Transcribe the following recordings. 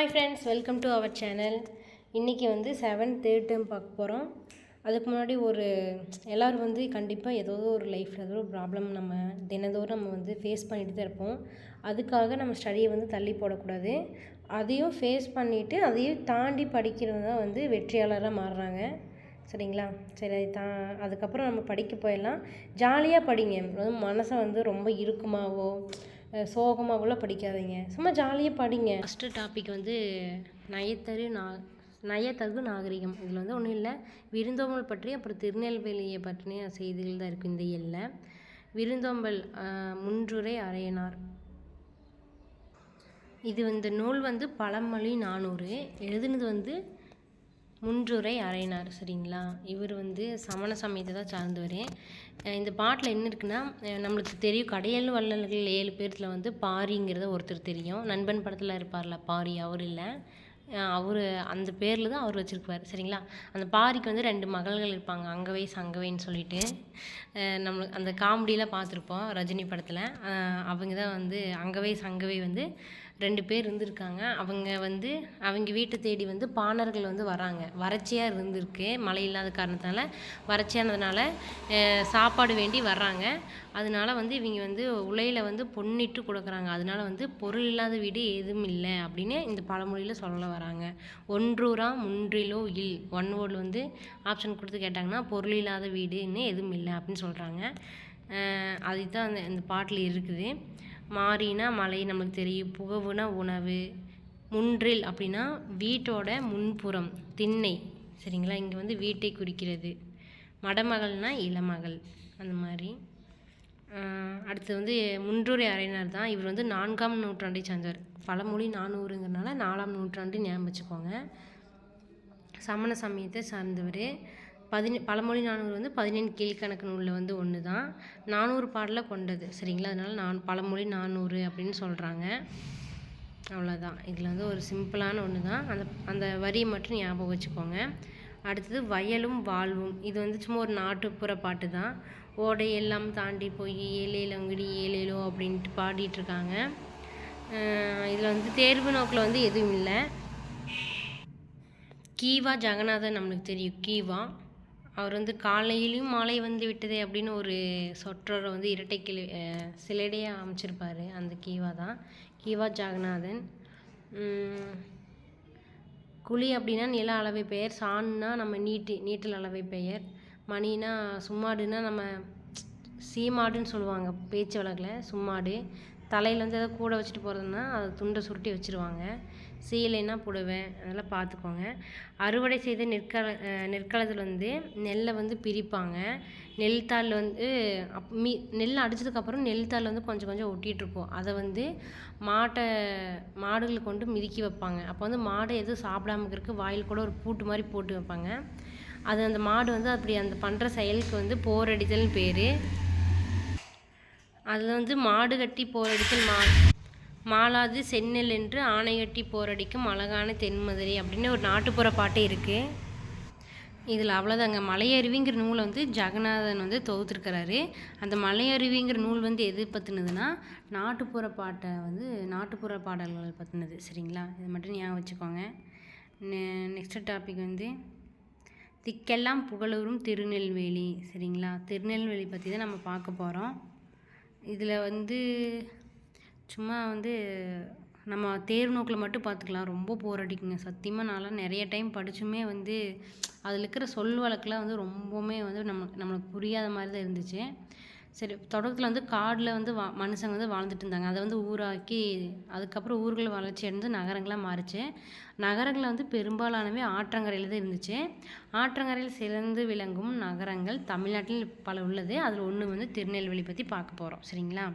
Hi friends, welcome to our channel. இன்றைக்கி வந்து 7th third term பார்க்க போகிறோம். அதுக்கு முன்னாடி எல்லோரும் வந்து கண்டிப்பாக ஏதோ ஒரு லைஃப்பில் ஏதோ ஒரு ப்ராப்ளம் நம்ம தினந்தோறும் நம்ம வந்து ஃபேஸ் பண்ணிட்டு தான் இருப்போம். அதுக்காக நம்ம ஸ்டடியை வந்து தள்ளி போடக்கூடாது. அதையும் ஃபேஸ் பண்ணிவிட்டு அதையும் தாண்டி படிக்கிறவங்க தான் வந்து வெற்றியாளராக மாறுறாங்க. சரிங்களா? சரி, அதுக்கப்புறம் நம்ம படிக்க போயிடலாம். ஜாலியாக படிங்க. மனசை வந்து ரொம்ப இறுக்கமாகவோ சோகமாகலாம் படிக்காதீங்க, சும்மா ஜாலியாக படிங்க. ஃபஸ்ட்டு டாபிக் வந்து நயத்தகு நாகரிகம். இதில் வந்து ஒன்றும் இல்லை, விருந்தோம்பல் பற்றி அப்புறம் திருநெல்வேலியை பற்றின செய்திகள் தான் இருக்குது இந்த இயலில். விருந்தோம்பல் முன்றுரை அரையனார். இது இந்த நூல் வந்து பழமொழி 400. எழுதுனது வந்து முன்றுரை அரையனார். சரிங்களா? இவர் வந்து சமண சமயத்தை தான் சார்ந்தவர். இந்த பாட்டில் என்ன இருக்குன்னா, நம்மளுக்கு தெரியும் கடையல் வள்ளல்கள் 7 பேர்த்தில் வந்து பாரிங்கிறத ஒருத்தர் தெரியும். நண்பன் படத்தில் இருப்பார்ல பாரி, அவர் இல்லை, அவர் அந்த பேரில் தான் அவர் வச்சுருப்பார். சரிங்களா? அந்த பாரிக்கு வந்து 2 மகள்கள் இருப்பாங்க, அங்கவை சங்கவைன்னு சொல்லிட்டு. நம்மளுக்கு அந்த காமெடியெலாம் பார்த்துருப்போம் ரஜினி படத்தில். அவங்க தான் வந்து அங்கவை சங்கவை வந்து 2 பேர் இருந்திருக்காங்க. அவங்க வீட்டை தேடி வந்து பாணர்கள் வந்து வராங்க. வறட்சியாக இருந்திருக்கு, மழை இல்லாத காரணத்தினால வறட்சியானதுனால சாப்பாடு வேண்டி வர்றாங்க. அதனால வந்து இவங்க வந்து உலையில் வந்து பொன்னிட்டு கொடுக்குறாங்க. அதனால வந்து பொருள் இல்லாத வீடு எதுவும் இல்லை அப்படின்னு இந்த பழமொழியில் சொல்ல வராங்க. ஒன்றூரா முன்றிலோ இல், ஒன் வேர்டு வந்து ஆப்ஷன் கொடுத்து கேட்டாங்கன்னா பொருள் இல்லாத வீடுன்னு எதுவும் இல்லை அப்படின்னு சொல்கிறாங்க. அதுதான் இந்த பாட்டில் இருக்குது. மாறினா மழை நம்மளுக்கு தெரியும், புகவுனா உணவு, முன்றில் அப்படின்னா வீட்டோட முன்புறம் திண்ணை. சரிங்களா? இங்கே வந்து வீட்டை குறிக்கிறது. மடமகள்னா இளமகள், அந்த மாதிரி. அடுத்து வந்து முன்றுரை அரையனார் தான். இவர் வந்து 4ஆம் நூற்றாண்டை சார்ந்தவர். பழமொழி 400ங்கிறனால 4ஆம் நூற்றாண்டு ஞாபகம் வச்சுக்கோங்க. சமண சமயத்தை சார்ந்தவர். பழமொழி 400 வந்து 17 கீழ்கணக்கு நூலில் வந்து ஒன்று தான். 400 பாடலை கொண்டது. சரிங்களா? அதனால் பழமொழி 400 அப்படின்னு சொல்கிறாங்க. அவ்வளோதான். இதில் வந்து ஒரு சிம்பிளான ஒன்று தான். அந்த வரியை மட்டும் ஞாபகம் வச்சுக்கோங்க. அடுத்தது வயலும் வாழ்வும். இது வந்து சும்மா ஒரு நாட்டுப்புற பாட்டு தான். ஓடை எல்லாம் தாண்டி போய் ஏலேலங்கடி ஏலேலோ அப்படின்ட்டு பாடிட்டுருக்காங்க. இதில் வந்து தேர்வு நோக்கில் வந்து எதுவும் இல்லை. கீவா ஜெகநாதன் நம்மளுக்கு தெரியும். கீவா அவர் வந்து காலையிலையும் மாலை வந்து விட்டதே அப்படின்னு ஒரு சொற்றோரை வந்து இரட்டை சிலடையாக அமைச்சிருப்பார். அந்த கீவா தான் கீவா ஜெகநாதன். குழி அப்படின்னா நில அளவை பெயர், சான்னா நம்ம நீட்டல் அளவை பெயர், மணினா சும்மாடுன்னா நம்ம சீமாடுன்னு சொல்லுவாங்க பேச்சு வழக்கில், சும்மாடு. தலையில் வந்து எதாவது கூட வச்சுட்டு போகிறதுனா அதை துண்டை சுருட்டி வச்சுருவாங்க. சீலைன்னா புடுவேன், அதெல்லாம் பார்த்துக்கோங்க. அறுவடை செய்த நெற்களத்தில் வந்து நெல்லை வந்து பிரிப்பாங்க. நெல் தாள் வந்து நெல் அடித்ததுக்கப்புறம் நெல் தாள் வந்து கொஞ்சம் கொஞ்சம் ஒட்டிகிட்ருப்போம். அதை வந்து மாடுகளை கொண்டு மிதிக்கி வைப்பாங்க. அப்போ வந்து மாடு எதுவும் சாப்பிடாம இருக்கிறதுக்கு வாயில் கூட ஒரு பூட்டு மாதிரி போட்டு வைப்பாங்க. அது அந்த மாடு வந்து அப்படி அந்த பண்ணுற செயலுக்கு வந்து போரடித்தல்னு பேர். அதில் வந்து மாடு கட்டி போரடித்தல் மாளாது செந்நெல் என்று ஆணை கட்டி போரடிக்கும் அழகான தென்மதுரை அப்படின்னு ஒரு நாட்டுப்புற பாட்டு இருக்குது. இதில் அவ்வளோதாங்க. மலையருவிங்கிற நூலை வந்து ஜெகநாதன் வந்து தொகுத்துருக்கிறாரு. அந்த மலையருவிங்கிற நூல் வந்து எது பற்றினதுன்னா நாட்டுப்புற பாடல்கள் பற்றினது. சரிங்களா? இது மட்டும் ஞாபகம் வச்சுக்கோங்க. நெக்ஸ்ட் டாபிக் வந்து திக்கெல்லாம் புகழூரும் திருநெல்வேலி. சரிங்களா? திருநெல்வேலி பற்றி தான் நம்ம பார்க்க போகிறோம். இதில் வந்து சும்மா வந்து நம்ம தேர்வு நோக்கில் மட்டும் பார்த்துக்கலாம், ரொம்ப போர் அடிக்குங்க சத்தியமாக. நான்லாம் நிறைய டைம் படிச்சுமே வந்து அதில் இருக்கிற சொல் வழக்கெலாம் வந்து ரொம்பவுமே வந்து நம்மளுக்கு புரியாத மாதிரி தான் இருந்துச்சு. சரி, தொடக்கத்தில் வந்து காடில் வந்து மனுஷங்க வந்து வாழ்ந்துட்டு இருந்தாங்க. அதை வந்து ஊராக்கி அதுக்கப்புறம் ஊர்கள் வளர்ச்சி அடைந்து நகரங்களாக மாறிச்சு. நகரங்களில் வந்து பெரும்பாலானவே ஆற்றங்கரையில் தான் இருந்துச்சு. ஆற்றங்கரையில் சிறந்து விளங்கும் நகரங்கள் தமிழ்நாட்டில் பல உள்ளது. அதில் ஒன்று வந்து திருநெல்வேலி பற்றி பார்க்க போகிறோம். சரிங்களா?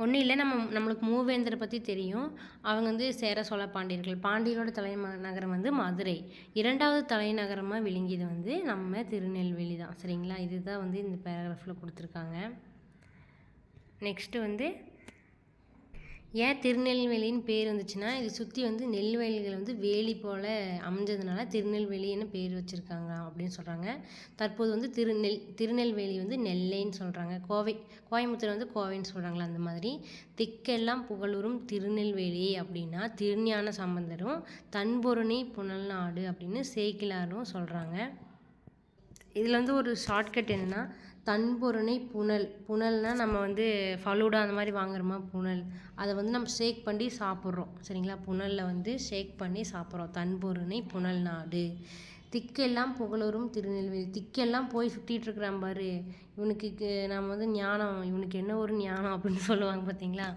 ஒன்றும் இல்லை, நம்மளுக்கு மூவேந்தரை பற்றி தெரியும். அவங்க வந்து சேர சோழ பாண்டியர்கள். பாண்டியரோட தலைநகரம் வந்து மதுரை. 2வது தலைநகரமாக விளங்கியது வந்து நம்ம திருநெல்வேலி தான். சரிங்களா? இதுதான் வந்து இந்த பேராகிராஃபில் கொடுத்துருக்காங்க. நெக்ஸ்ட்டு வந்து ஏன் திருநெல்வேலின்னு பேர் வந்துச்சுன்னா, இது சுற்றி வந்து நெல் வயல்கள் வந்து வேலி போல் அமைஞ்சதுனால திருநெல்வேலின்னு பேர் வச்சுருக்காங்க அப்படின்னு சொல்கிறாங்க. தற்போது வந்து திருநெல்வேலி வந்து நெல்லைன்னு சொல்கிறாங்க. கோயம்புத்தூர் வந்து கோவைன்னு சொல்கிறாங்களா, அந்த மாதிரி. திக்கெல்லாம் புகழுறும் திருநெல்வேலி அப்படின்னா திருஞான சம்பந்தரும் தன்பொருணை புனல்நாடு அப்படின்னு சேக்கிழாரும் சொல்கிறாங்க. இதில் வந்து ஒரு ஷார்ட்கட் என்னென்னா, தன்பொருணை புனல்னால் நம்ம வந்து ஃபலூடா அந்த மாதிரி வாங்குறோமா புனல், அதை வந்து நம்ம ஷேக் பண்ணி சாப்பிட்றோம் சரிங்களா. புனலில் வந்து ஷேக் பண்ணி சாப்பிட்றோம். தன்பொருணை புனல் நாடு. திக்கெல்லாம் புகழூரும் திருநெல்வேலி. திக்கெல்லாம் போய் சுற்றிட்டு இருக்கிறான் பாரு, இவனுக்கு நம்ம வந்து ஞானம், இவனுக்கு என்ன ஒரு ஞானம் அப்படின்னு சொல்லுவாங்க பார்த்தீங்களா.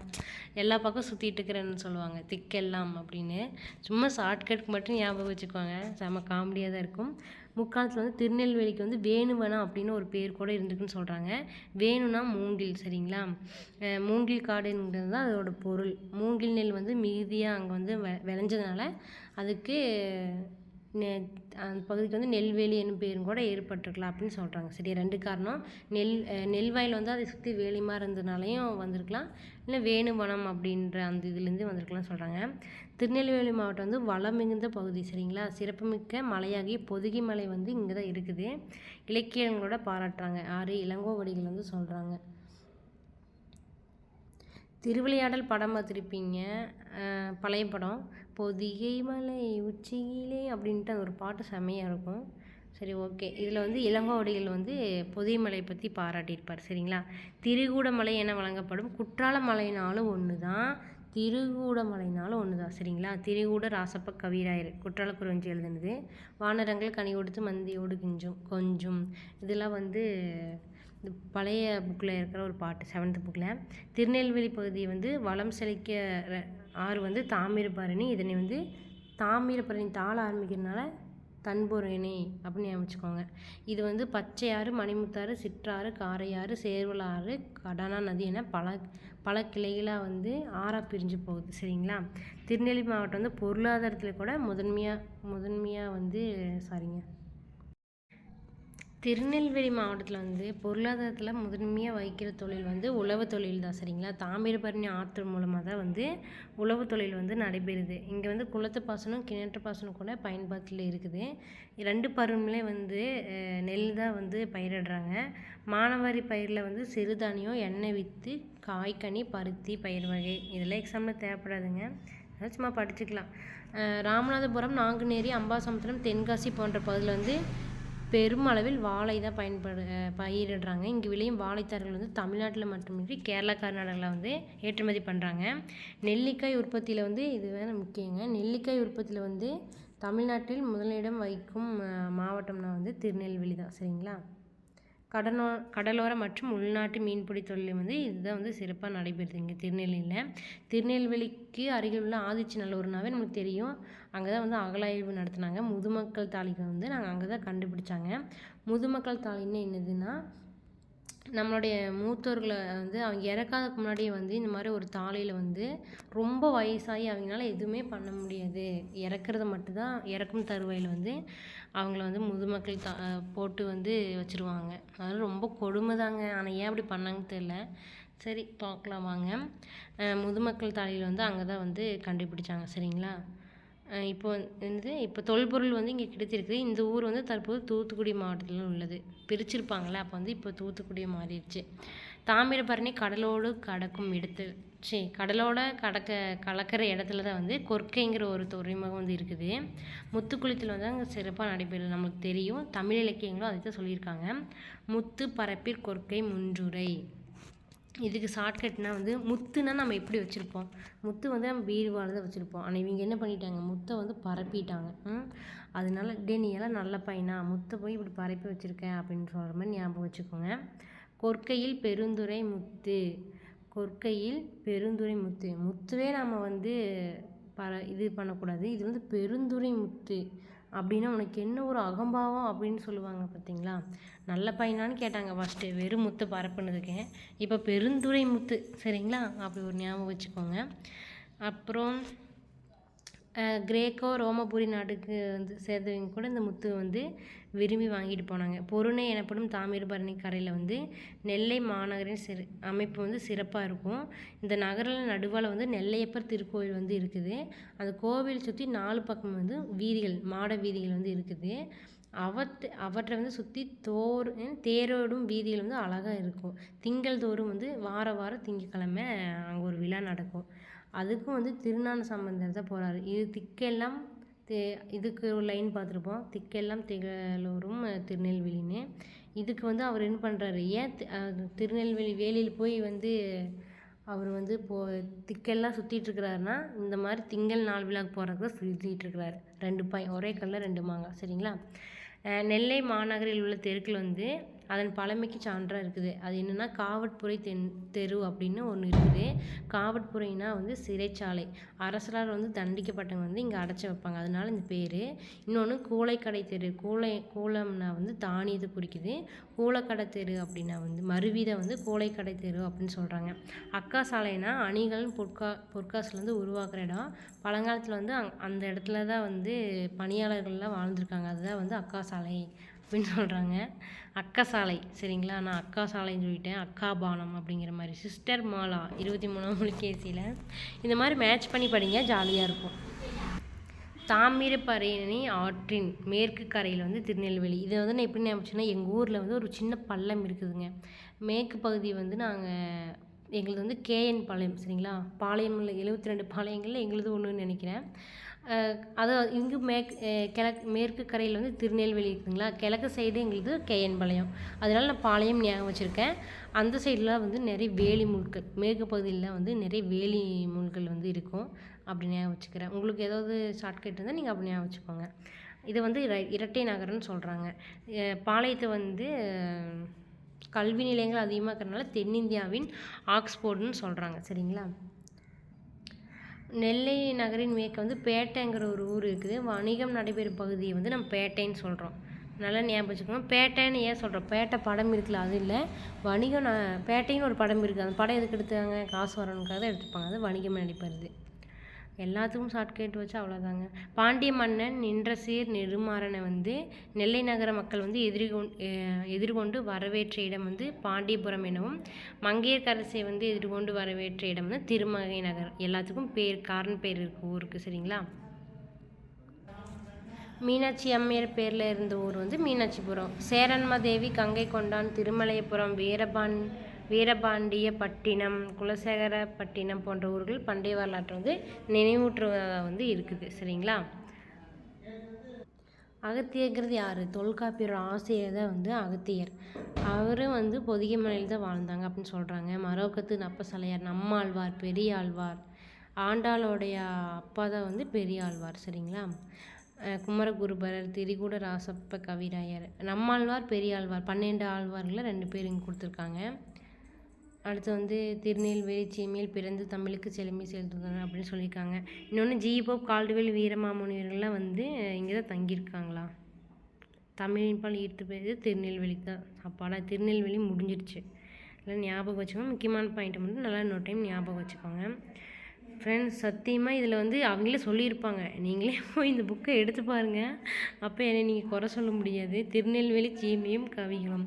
எல்லா பக்கம் சுற்றிட்டு இருக்கிறேன்னு சொல்லுவாங்க திக்கெல்லாம் அப்படின்னு. சும்மா ஷார்ட்கட் மட்டும் ஞாபகம் வச்சுக்குவாங்க, செம்ம காமெடியாக தான் இருக்கும். முக்காலத்தில் வந்து திருநெல்வேலிக்கு வந்து வேணுவனம் அப்படின்னு ஒரு பேர் கூட இருந்துக்குன்னு சொல்கிறாங்க. வேணுனா மூங்கில் சரிங்களா. மூங்கில் காடுங்கிறது தான் அதோட பொருள். மூங்கில் நெல் வந்து மிகுதியாக அங்கே வந்து விளைஞ்சதுனால அதுக்கு அந்த பகுதிக்கு வந்து நெல்வேலி என்னும் பேரும் கூட ஏற்பட்டிருக்கலாம் அப்படின்னு சொல்கிறாங்க. சரி, 2 காரணம். நெல் வயல் வந்து அதை சுற்றி வேலிமா இருந்ததுனாலையும் வந்திருக்கலாம், இல்லை வேணுவனம் அப்படின்ற அந்த இதுலேருந்து வந்திருக்கலாம்னு சொல்கிறாங்க. திருநெல்வேலி மாவட்டம் வந்து வளம் மிகுந்த பகுதி சரிங்களா. சிறப்புமிக்க மலையாகிய பொதிகை மலை வந்து இங்கே தான் இருக்குது. இலக்கியங்களோட பாராட்டுறாங்க. 6 இளங்கோவடிகள் வந்து சொல்கிறாங்க. திருவிளையாடல் படம் பார்த்துருப்பீங்க, பழைய படம். பொதிகை மலை உச்சியிலே அப்படின்ட்டு ஒரு பாட்டு செம்மையாக இருக்கும். சரி, ஓகே. இதில் வந்து இளங்கோவடிகள் வந்து பொதிகை மலையை பற்றி பாராட்டியிருப்பார் சரிங்களா. திருகூடமலை என வழங்கப்படும் குற்றாலமலைனாலும் ஒன்று தான், திருகூடமலைனாலும் ஒன்று தான் சரிங்களா. திரிகூட ராசப்ப கவிராயர் குற்றாலக்குறிஞ்சி எழுதுனது. வானரங்கள் கனி கொடுத்து மந்தியோடு கொஞ்சம் இதெல்லாம் வந்து இந்த பழைய புக்கில் இருக்கிற ஒரு பாட்டு, 7th புக்கில். திருநெல்வேலி பகுதியை வந்து வளம் செழிக்க ஆறு வந்து தாமிரபரணி. இதனை வந்து தாமிரபரணி தாள ஆரம்பிக்கிறதுனால தன்பொருணை அப்படின்னு அமைச்சுக்கோங்க. இது வந்து பச்சையாறு, மணிமுத்தாறு, சிற்றாறு, காரையாறு, சேர்வலாறு, கடனா நதி என பல கிளைகளாக வந்து ஆறாக பிரிஞ்சு போகுது சரிங்களா. திருநெல்வேலி மாவட்டம் வந்து பொருளாதாரத்தில் கூட முதன்மையாக வந்து திருநெல்வேலி மாவட்டத்தில் வந்து பொருளாதாரத்தில் முதன்மையாக வகிக்கிற தொழில் வந்து உழவு தொழில் தான் சரிங்களா. தாமிரபரணி ஆற்று மூலமாக தான் வந்து உழவு தொழில் வந்து நடைபெறுது. இங்கே வந்து குளத்து பாசனம், கிணற்று பாசனம் கூட பயன்பாட்டில் இருக்குது. 2 பருவங்களே வந்து நெல் தான் வந்து பயிரிடுறாங்க. மானாவாரி பயிரில் வந்து சிறுதானியம், எண்ணெய் வித்து, காய்கனி, பருத்தி, பயிர் வகை இதெல்லாம் எக்ஸாம்பிள் தேவைப்படாதுங்க, அதெல்லாம் சும்மா படிச்சுக்கலாம். ராமநாதபுரம், நாங்குநேரி, அம்பாசமுத்திரம், தென்காசி போன்ற பகுதியில் வந்து பெருமளவில் வாழை தான் பயிரிடுறாங்க. இங்கே விளையும் வாழைத்தார்கள் வந்து தமிழ்நாட்டில் மட்டுமின்றி கேரளா, கர்நாடகாவில் வந்து ஏற்றுமதி பண்ணுறாங்க. நெல்லிக்காய் உற்பத்தியில் வந்து இது வேறு முக்கியங்க. நெல்லிக்காய் உற்பத்தியில் வந்து தமிழ்நாட்டில் முதலிடம் வகிக்கும் மாவட்டம்னா வந்து திருநெல்வேலி தான் சரிங்களா. கடலோர மற்றும் உள்நாட்டு மீன்பிடி தொழில் வந்து இதுதான் வந்து சிறப்பாக நடைபெறுது இங்கே திருநெல்வேலியில். திருநெல்வேலிக்கு அருகில் உள்ள ஆதிச்சநல்லூர்னாவே நமக்கு தெரியும். அங்கே தான் வந்து அகழாய்வு நடத்தினாங்க. முதுமக்கள் தாழிகளை வந்து நாங்கள் அங்கே தான் கண்டுபிடிச்சாங்க. முதுமக்கள் தாழின்னா என்னதுன்னா, நம்மளுடைய மூத்தோர்களை வந்து அவங்க இறக்காததுக்கு முன்னாடியே வந்து இந்த மாதிரி ஒரு தாழியில் வந்து ரொம்ப வயசாகி அவங்களால எதுவுமே பண்ண முடியாது, இறக்குறது மட்டும்தான், இறக்கும் தருவாயில் வந்து அவங்கள வந்து முதுமக்கள் போட்டு வந்து வச்சுருவாங்க. அதனால் ரொம்ப கொடுமை தாங்க. ஆனால் ஏன் அப்படி பண்ணாங்கன்னு தெரில. சரி, பார்க்கலாம் வாங்க. முதுமக்கள் தாழியில் வந்து அங்கே தான் வந்து கண்டுபிடிச்சாங்க சரிங்களா. இப்போ தொல்பொருள் வந்து இங்கே கிடைத்திருக்குது. இந்த ஊர் வந்து தற்போது தூத்துக்குடி மாவட்டத்தில் உள்ளது. பிரிச்சிருப்பாங்கள்ல, அப்போ வந்து இப்போ தூத்துக்குடியை மாறிடுச்சு. தாமிரபரணி கடலோடு கடக்கும் கடலோட கலக்கிற இடத்துல தான் வந்து கொற்கைங்கிற ஒரு துறைமுகம் வந்து இருக்குது. முத்துக்குளித்தல் வந்து அங்கே சிறப்பாக நடைபெறுது. நம்மளுக்கு தெரியும், தமிழ் இலக்கியங்களும் அதை தான் சொல்லியிருக்காங்க. முத்து பரப்பிற் கொற்கை முன்றுரை. இதுக்கு ஷார்ட்கட்னால் வந்து முத்துனா நம்ம எப்படி வச்சுருப்போம், முத்து வந்து நம்ம பீருவாவில் தான் வச்சுருப்போம். ஆனால் இவங்க என்ன பண்ணிட்டாங்க, முத்தை வந்து பரப்பிட்டாங்க. அதனால நீ எல்லாம் நல்ல பையனா, முத்தை போய் இப்படி பரப்பி வச்சுருக்கேன் அப்படின்னு சொல்கிற மாதிரி ஞாபகம் வச்சுக்கோங்க. கொற்கையில் பெருந்துரை முத்து. கொற்கையில் பெருந்துரை முத்து. முத்துவே நம்ம வந்து இது பண்ணக்கூடாது. இது வந்து பெருந்துரை முத்து அப்படின்னா உனக்கு என்ன ஒரு அகம்பாவம் அப்படின்னு சொல்லுவாங்க பார்த்தீங்களா. நல்ல பையனான்னு கேட்டாங்க ஃபஸ்ட்டு, வெறும் முத்து பரப்புனதுக்கு. இப்போ பெருந்துரை முத்து சரிங்களா, அப்படி ஒரு ஞாபகம் வச்சுக்கோங்க. அப்புறம் கிரேக்கோ ரோமபுரி நாட்டுக்கு வந்து சேர்ந்தவங்க கூட இந்த முத்து வந்து விரும்பி வாங்கிட்டு போனாங்க. பொருணை எனப்படும் தாமிரபரணி கரையில் வந்து நெல்லை மாநகரின் அமைப்பு வந்து சிறப்பாக இருக்கும். இந்த நகரில் நடுவால் வந்து நெல்லையப்பர் திருக்கோயில் வந்து இருக்குது. அந்த கோவில் சுற்றி 4 பக்கம் வந்து வீதிகள், மாட வீதிகள் வந்து இருக்குது. அவற்றை வந்து சுற்றி தேரோடும் வீதிகள் வந்து அழகாக இருக்கும். திங்கள் தோறும் வந்து வாரம் திங்கட்கிழமை அங்கே ஒரு விழா நடக்கும். அதுக்கும் வந்து திருஞான சம்பந்தர் தான் போகிறாரு. இது திக்கெல்லாம் இதுக்கு ஒரு லைன் பார்த்துருப்போம், திக்கெல்லாம் திகழூரும் திருநெல்வேலின்னு. இதுக்கு வந்து அவர் என்ன பண்ணுறாரு, ஏன் திருநெல்வேலி வேலியில் போய் வந்து அவர் வந்து திக்கெல்லாம் சுற்றிட்டுருக்கிறாருன்னா, இந்த மாதிரி திங்கள் 4 விழாக்கு போகிறதுக்கு தான் சுற்றிட்டுருக்கிறாரு. 2 ஒரே கல்லில் 2 மாங்காய். சரிங்களா? நெல்லை மாநகரில் உள்ள தெருக்கள் வந்து அதன் பழமைக்கு சான்றாக இருக்குது. அது என்னென்னா காவட்புரை தெரு அப்படின்னு ஒன்று இருக்குது. காவட்புரைனா வந்து சிறைச்சாலை. அரசரால் வந்து தண்டிக்கப்பட்டவங்க வந்து இங்கே அடைச்சி வைப்பாங்க, அதனால இந்த பேர். இன்னொன்று கூளைக்கடை தெரு. கூளம்னா வந்து தானியத்தை குறிக்குது. கூளைக்கடை தெரு அப்படின்னா வந்து மறுவீதை வந்து கூளைக்கடை தெரு அப்படின்னு சொல்கிறாங்க. அக்கா சாலைனா அணிகள் பொற்காசுலேருந்து உருவாக்குற இடம். பழங்காலத்தில் வந்து அந்த இடத்துல தான் வந்து பணியாளர்கள்லாம் வாழ்ந்துருக்காங்க. அதுதான் வந்து அக்கா சாலை அப்படின்னு சொல்கிறாங்க. அக்கா சாலை. சரிங்களா? நான் அக்கா சாலைன்னு சொல்லிட்டேன். அக்கா பானம் அப்படிங்கிற மாதிரி. சிஸ்டர் மாலா 23ஆம் புலிகேசியில். இந்த மாதிரி மேட்ச் பண்ணி படிங்க, ஜாலியாக இருக்கும். தாமிரபரணி ஆற்றின் மேற்கு கரையில் வந்து திருநெல்வேலி. இதை வந்து நான் எப்படி நினச்சேன்னா, எங்கள் ஊரில் வந்து ஒரு சின்ன பள்ளம் இருக்குதுங்க. மேற்கு பகுதி வந்து எங்களுது வந்து கேஎன் பாளையம். சரிங்களா? பாளையமில் 72 பாளையங்களில் எங்களுது ஒன்றுன்னு நினைக்கிறேன். அது இங்கு மேற்கு கரையில் வந்து திருநெல்வேலி இருக்குதுங்களா. கிழக்கு சைடு எங்களுக்கு கேஎன் பாளையம், அதனால நான் பாளையம் ஞாபகம் வச்சுருக்கேன். அந்த சைடெலாம் வந்து நிறைய வேலி முள்கள், மேற்கு பகுதியில் வந்து நிறைய வேலி முள்கள் வந்து இருக்கும். அப்படி ஞாபகம் வச்சுக்கிறேன். உங்களுக்கு ஏதாவது ஷார்ட்கட் இருந்தால் நீங்கள் அப்படி ஞாபகம் வச்சுக்கோங்க. இது வந்து இரட்டை நகரம்னு சொல்கிறாங்க. பாளையத்தை வந்து கல்வி நிலையங்கள் அதிகமாக இருக்கிறதுனால தென்னிந்தியாவின் ஆக்ஸ்போர்டுன்னு சொல்கிறாங்க. சரிங்களா? நெல்லை நகரின் மேற்கு வந்து பேட்டைங்கிற ஒரு ஊர் இருக்குது. வணிகம் நடைபெறும் பகுதியை வந்து நம்ம பேட்டைன்னு சொல்கிறோம். நல்லா ஞாபகம் வச்சுக்கோங்க. பேட்டைன்னு ஏன் சொல்கிறோம், பேட்டை படம் இருக்குல்ல, அது இல்லை. வணிகம் பேட்டைன்னு ஒரு படம் இருக்குது. அந்த படம் எதுக்கு எடுத்தாங்க, காசு வரணுக்காக தான் எடுத்துப்பாங்க. அது வணிகம் நடைபெறுது. எல்லாத்துக்கும் ஷார்ட்கட் வச்சு அவ்வளோதாங்க. பாண்டிய மன்னன் நின்ற சீர் நெடுமாறனை வந்து நெல்லை நகர மக்கள் வந்து எதிர்கொண்டு வரவேற்ற இடம் வந்து பாண்டியபுரம் எனவும், மங்கையர்க்கரசியை வந்து எதிர்கொண்டு வரவேற்ற இடம் வந்து திருமகை நகர். எல்லாத்துக்கும் காரணம் பேர் இருக்குது ஊருக்கு. சரிங்களா? மீனாட்சி அம்மையார் பேரில் இருந்த ஊர் வந்து மீனாட்சிபுரம். சேரன்மாதேவி, கங்கை கொண்டான், திருமலையபுரம், வீரபாண்டியப்பட்டினம், குலசேகரப்பட்டினம் போன்ற ஊர்கள் பண்டைய வரலாற்றை வந்து நினைவூற்றுவதாக வந்து இருக்குது. சரிங்களா? அகத்தியர்கிறது யார்? தொல்காப்பியர் ஆசிரியர் தான் வந்து அகத்தியர். அவரும் வந்து பொதிகை மலையில் தான் வாழ்ந்தாங்க அப்படின்னு சொல்கிறாங்க. மரோக்கத்து நப்பசலையார், நம்மாழ்வார், பெரியாழ்வார், ஆண்டாளோடைய அப்பா தான் வந்து பெரியாழ்வார். சரிங்களா? குமரகுருபரர், திரிகூட ராசப்ப கவிராயர், நம்மாழ்வார், பெரியாழ்வார், 12 ஆழ்வார்களில் 2 பேர் இங்கே கொடுத்துருக்காங்க. அடுத்து வந்து திருநெல்வேலி சீமையில் பிறந்து தமிழுக்கு செழுமை செலுத்துகிறாங்க அப்படின்னு சொல்லியிருக்காங்க. இன்னொன்று ஜிபோப், கால்டுவெல், வீரமாமுனிவர்கள்லாம் வந்து இங்கே தான் தங்கியிருக்காங்களா. தமிழின் பால் ஈர்த்து போயது திருநெல்வேலி தான். அப்பாடா, திருநெல்வேலி முடிஞ்சிடுச்சு. எல்லாம் ஞாபகம் வச்சுக்கோங்க. முக்கியமான பாயிண்ட்டை மட்டும் நல்லா இன்னொரு டைம் ஞாபகம் வச்சுக்கோங்க. ஃப்ரெண்ட்ஸ், சத்தியமாக இதில் வந்து அவங்களே சொல்லியிருப்பாங்க. நீங்களே போய் இந்த புக்கை எடுத்து பாருங்கள். அப்போ என்னை நீங்கள் குறை சொல்ல முடியாது. திருநெல்வேலி சீமையும் கவிகளும்.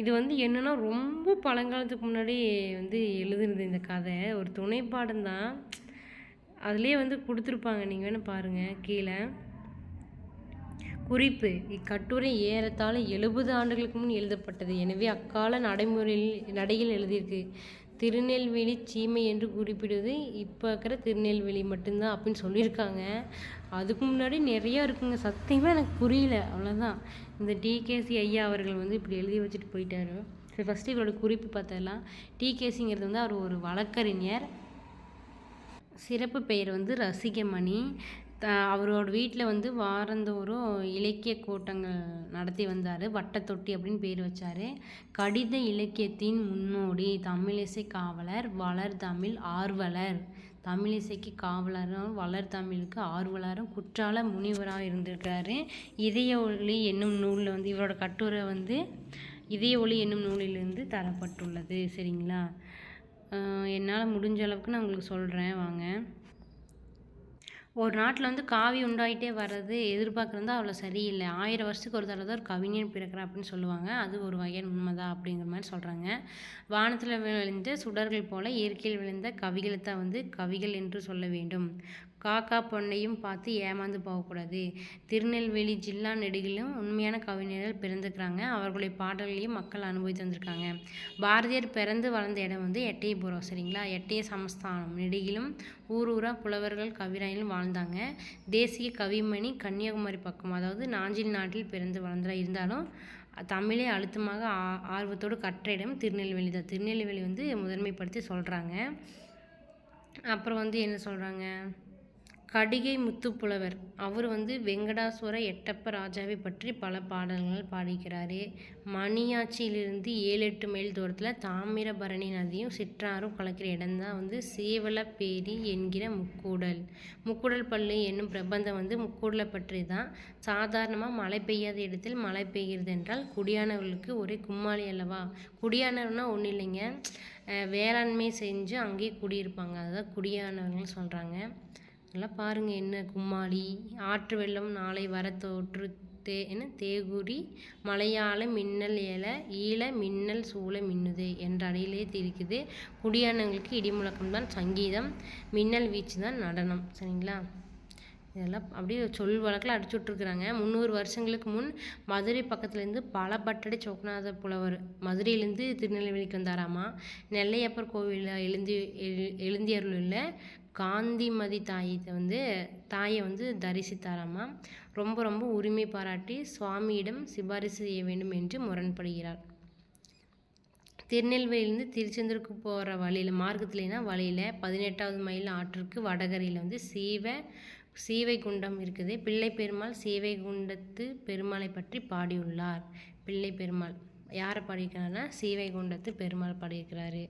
இது வந்து என்னென்னா ரொம்ப பழங்காலத்துக்கு முன்னாடி வந்து எழுதுனது இந்த கதை. ஒரு துணைப்பாடம் தான், அதுலேயே வந்து கொடுத்துருப்பாங்க. நீங்கள் வேணால் பாருங்கள் கீழே. குறிப்பு: இக்கட்டுரை ஏறத்தாழ 70 ஆண்டுகளுக்கு முன் எழுதப்பட்டது. எனவே அக்கால நடையில் எழுதியிருக்கு. திருநெல்வேலி சீமை என்று குறிப்பிடுவது இப்போ இருக்கிற திருநெல்வேலி மட்டும்தான் அப்படின்னு சொல்லியிருக்காங்க. அதுக்கு முன்னாடி நிறையா இருக்குங்க. சத்தியமாக எனக்கு புரியல, அவ்வளோதான். இந்த டிகேசி ஐயா அவர்கள் வந்து இப்படி எழுதி வச்சுட்டு போயிட்டாரு. சரி, ஃபஸ்ட்டு இவரோட குறிப்பு பார்த்தலாம். டிகேசிங்கிறது வந்து அவர் ஒரு வழக்கறிஞர். சிறப்பு பெயர் வந்து ரசிகமணி. அவரோட வீட்டில் வந்து வாரந்தோறும் இலக்கிய கூட்டங்கள் நடத்தி வந்தார். வட்டத்தொட்டி அப்படின்னு பேர் வச்சார். கடித இலக்கியத்தின் முன்னோடி, தமிழிசை காவலர், வளர்தமிழ் ஆர்வலர். தமிழிசைக்கு காவலரும் வளர்தமிழுக்கு ஆர்வலரும் குற்றால முனிவராக இருந்திருக்காரு. இதய ஒளி என்னும் நூலில் வந்து இவரோட கட்டுரை வந்து இதய ஒளி என்னும் நூலிலிருந்து தரப்பட்டுள்ளது. சரிங்களா? என்னால் முடிஞ்ச அளவுக்கு நான் உங்களுக்கு சொல்கிறேன், வாங்க. ஒரு நாட்டில் வந்து காவி உண்டாயிட்டே வர்றது எதிர்பார்க்குறது அவ்வளோ சரியில்லை. 1000 வருஷத்துக்கு ஒரு தடவை தான் ஒரு கவிஞன் பிறக்கிறான் அப்படின்னு சொல்லுவாங்க. அது ஒரு வகையான உண்மைதான் அப்படிங்கிற மாதிரி சொல்கிறாங்க. வானத்தில் விழுந்த சுடர்கள் போல இயற்கையில் விழுந்த கவிகளை தான் வந்து கவிகள் என்று சொல்ல வேண்டும். காக்கா பொண்ணையும் பார்த்து ஏமாந்து போகக்கூடாது. திருநெல்வேலி ஜில்லா நெடுகிலும் உண்மையான கவிஞர்கள் பிறந்துக்கிறாங்க. அவர்களுடைய பாடல்களையும் மக்கள் அனுபவித்து வந்திருக்காங்க. பாரதியார் பிறந்து வளர்ந்த இடம் வந்து எட்டயபுரம், சரிங்களா. எட்டய சமஸ்தானம் நெடுகிலும் ஊர் ஊராக புலவர்கள் கவிராயிலும் வாழ்ந்தாங்க. தேசிய கவிமணி கன்னியாகுமரி பக்கம், அதாவது நாஞ்சில் நாட்டில் பிறந்து வளர்ந்தா இருந்தாலும் தமிழை அழுத்தமாக ஆர்வத்தோடு கற்ற இடம் திருநெல்வேலி தான். திருநெல்வேலி வந்து முதன்மைப்படுத்தி சொல்கிறாங்க. அப்புறம் வந்து என்ன சொல்கிறாங்க, கடிகை முத்துப்புலவர் அவர் வந்து வெங்கடாசுவர எட்டப்ப ராஜாவை பற்றி பல பாடல்கள் பாடிக்கிறாரு. மணியாச்சியிலிருந்து 7-8 மைல் தூரத்தில் தாமிரபரணி நதியும் சிற்றாரும் கலக்கிற இடம்தான் வந்து சேவலப்பேரி என்கிற முக்கூடல் பள்ளி என்னும் பிரபந்தம் வந்து முக்கூடலை பற்றி தான். சாதாரணமாக மழை பெய்யாத இடத்தில் மழை பெய்கிறது என்றால் குடியானவர்களுக்கு ஒரே கும்மாளி அல்லவா. குடியானவர்னா ஒன்றும் இல்லைங்க, வேளாண்மை செஞ்சு அங்கேயே குடியிருப்பாங்க, அதுதான் குடியானவர்கள் சொல்கிறாங்க. நல்லா பாருங்கள், என்ன கும்மாளி. ஆற்று வெள்ளம் நாளை வர தோற்று தேகுறி மலையாள மின்னல் ஈழ மின்னல் சூழ மின்னுது என்ற அடையிலே இருக்குது. குடியானவங்களுக்கு இடிமுழக்கம் தான் சங்கீதம், மின்னல் வீச்சு தான் நடனம், சரிங்களா. இதெல்லாம் அப்படியே சொல் வழக்கில் அடிச்சு விட்ருக்குறாங்க. 300 வருஷங்களுக்கு முன் மதுரை பக்கத்துலேருந்து பலபட்டடை சொக்கநாத புலவர் மதுரையிலேருந்து திருநெல்வேலிக்கு வந்தாராமா. நெல்லையப்பர் கோவிலில் எழுந்தியருளுள்ள காந்திமதி தாயை வந்து தரிசித்தாராமா. ரொம்ப உரிமை பாராட்டி சுவாமியிடம் சிபாரிசு செய்ய வேண்டும் என்று முரண்படுகிறார். திருநெல்வேலியிலேருந்து திருச்செந்தூருக்கு போகிற வழியில் 18வது மைல் ஆற்றுக்கு வடகரையில் வந்து சீவைகுண்டம் இருக்குது. பிள்ளை பெருமாள் சீவைகுண்டத்து பெருமாளை பற்றி பாடியுள்ளார். பிள்ளை பெருமாள் யாரை பாடியிருக்கிறாருன்னா சீவைகுண்டத்து பெருமாள் பாடியிருக்கிறாரு.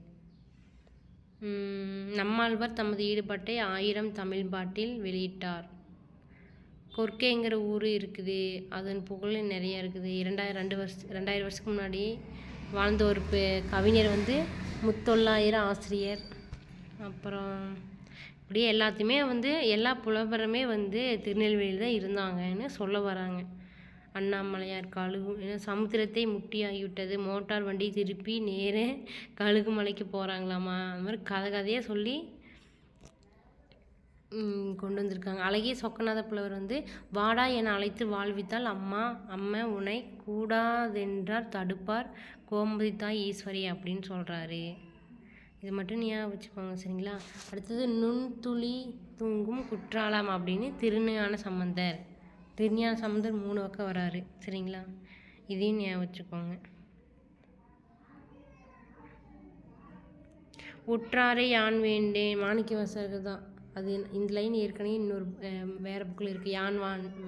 நம்மாழ்வார் தமது ஈடுபாட்டை 1000 தமிழ் பாட்டில் வெளியிட்டார். கொர்க்கைங்கிற ஊர் இருக்குது, அதன் புகழ் நிறைய இருக்குது. 2000 வருஷத்துக்கு முன்னாடி வாழ்ந்த ஒரு கவிஞர் வந்து முத்தொள்ளாயிரம் ஆசிரியர். அப்புறம் இப்படியே எல்லாத்தையுமே வந்து எல்லா புலவருமே வந்து திருநெல்வேலியில் தான் இருந்தாங்கன்னு சொல்ல வராங்க. அண்ணாமலையார் சமுத்திரத்தை முட்டியாகிவிட்டது, மோட்டார் வண்டி திருப்பி நேரே கழுகு மலைக்கு போகிறாங்களாமா. அந்த மாதிரி கதையாக சொல்லி கொண்டு வந்திருக்காங்க. அழகிய சொக்கநாத புலவர் வந்து வாடா என அழைத்து வாழ்வித்தால் அம்மா உன்னை கூடாதென்றார் தடுப்பார் கோமதி தாய் ஈஸ்வரி அப்படின்னு சொல்கிறாரு. இது மட்டும் ஞாபகம் வச்சுக்கோங்க, சரிங்களா. அடுத்தது நுண்துளி தூங்கும் குற்றாலம் அப்படின்னு திருஞான சம்பந்தர் 3 பக்கம் வராரு, சரிங்களா. இதையும் ஞாபகம் வச்சுக்கோங்க. உற்றாரை யான் வேண்டேன் மாணிக்கவாசகர் தான். அது இந்த லைன் ஏற்கனவே இன்னொரு வேறு புக்கில் இருக்குது. யான்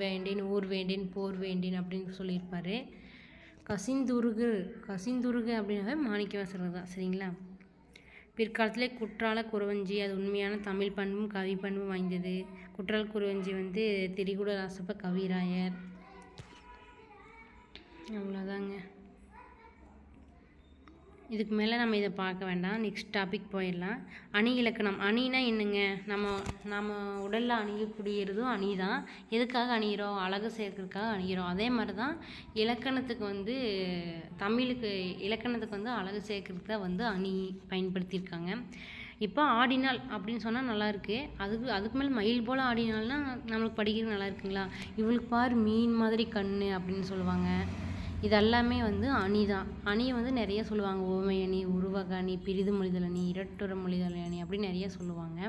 வேண்டேன் ஊர் வேண்டேன் போர் வேண்டேன் அப்படின்னு சொல்லியிருப்பார். கசிந்துருகு அப்படின்னாவே மாணிக்கவாசகர் தான், சரிங்களா. பிற்காலத்திலே குற்றால குறவஞ்சி அது உண்மையான தமிழ் பண்பும் கவி பண்பும் வாய்ந்தது. குற்றால குறவஞ்சி வந்து திரிகுட ராசப்ப கவிராயர். அவ்வளோதாங்க. இதுக்கு மேலே நம்ம இதை பார்க்க வேண்டாம், நெக்ஸ்ட் டாபிக் போயிடலாம். அணி இலக்கணம். அணினா என்னங்க, நம்ம உடலில் அணியக்கூடியதும் அணி தான். எதுக்காக அணிகிறோம், அழகு சேர்க்கறதுக்காக அணிகிறோம். அதே மாதிரி தான் இலக்கணத்துக்கு வந்து இலக்கணத்துக்கு வந்து அழகு சேர்க்கறதுக்கு தான் வந்து அணி பயன்படுத்தியிருக்காங்க. இப்போ ஆடினாள் அப்படின்னு சொன்னால் நல்லாயிருக்கு. அதுக்கு மேலே மயில் போல் ஆடினால்னா நம்மளுக்கு படிக்கிறது நல்லா இருக்குங்களா. இவளுக்கு பார் மீன் மாதிரி கண் அப்படின்னு சொல்லுவாங்க. இதெல்லாமே வந்து அணி தான். அணியை வந்து நிறைய சொல்லுவாங்க. ஓமை அணி, உருவக அணி, பிரிது மொழிதல் அணி, இரட்டுற மொழிதல் அணி அப்படின்னு நிறைய சொல்லுவாங்க.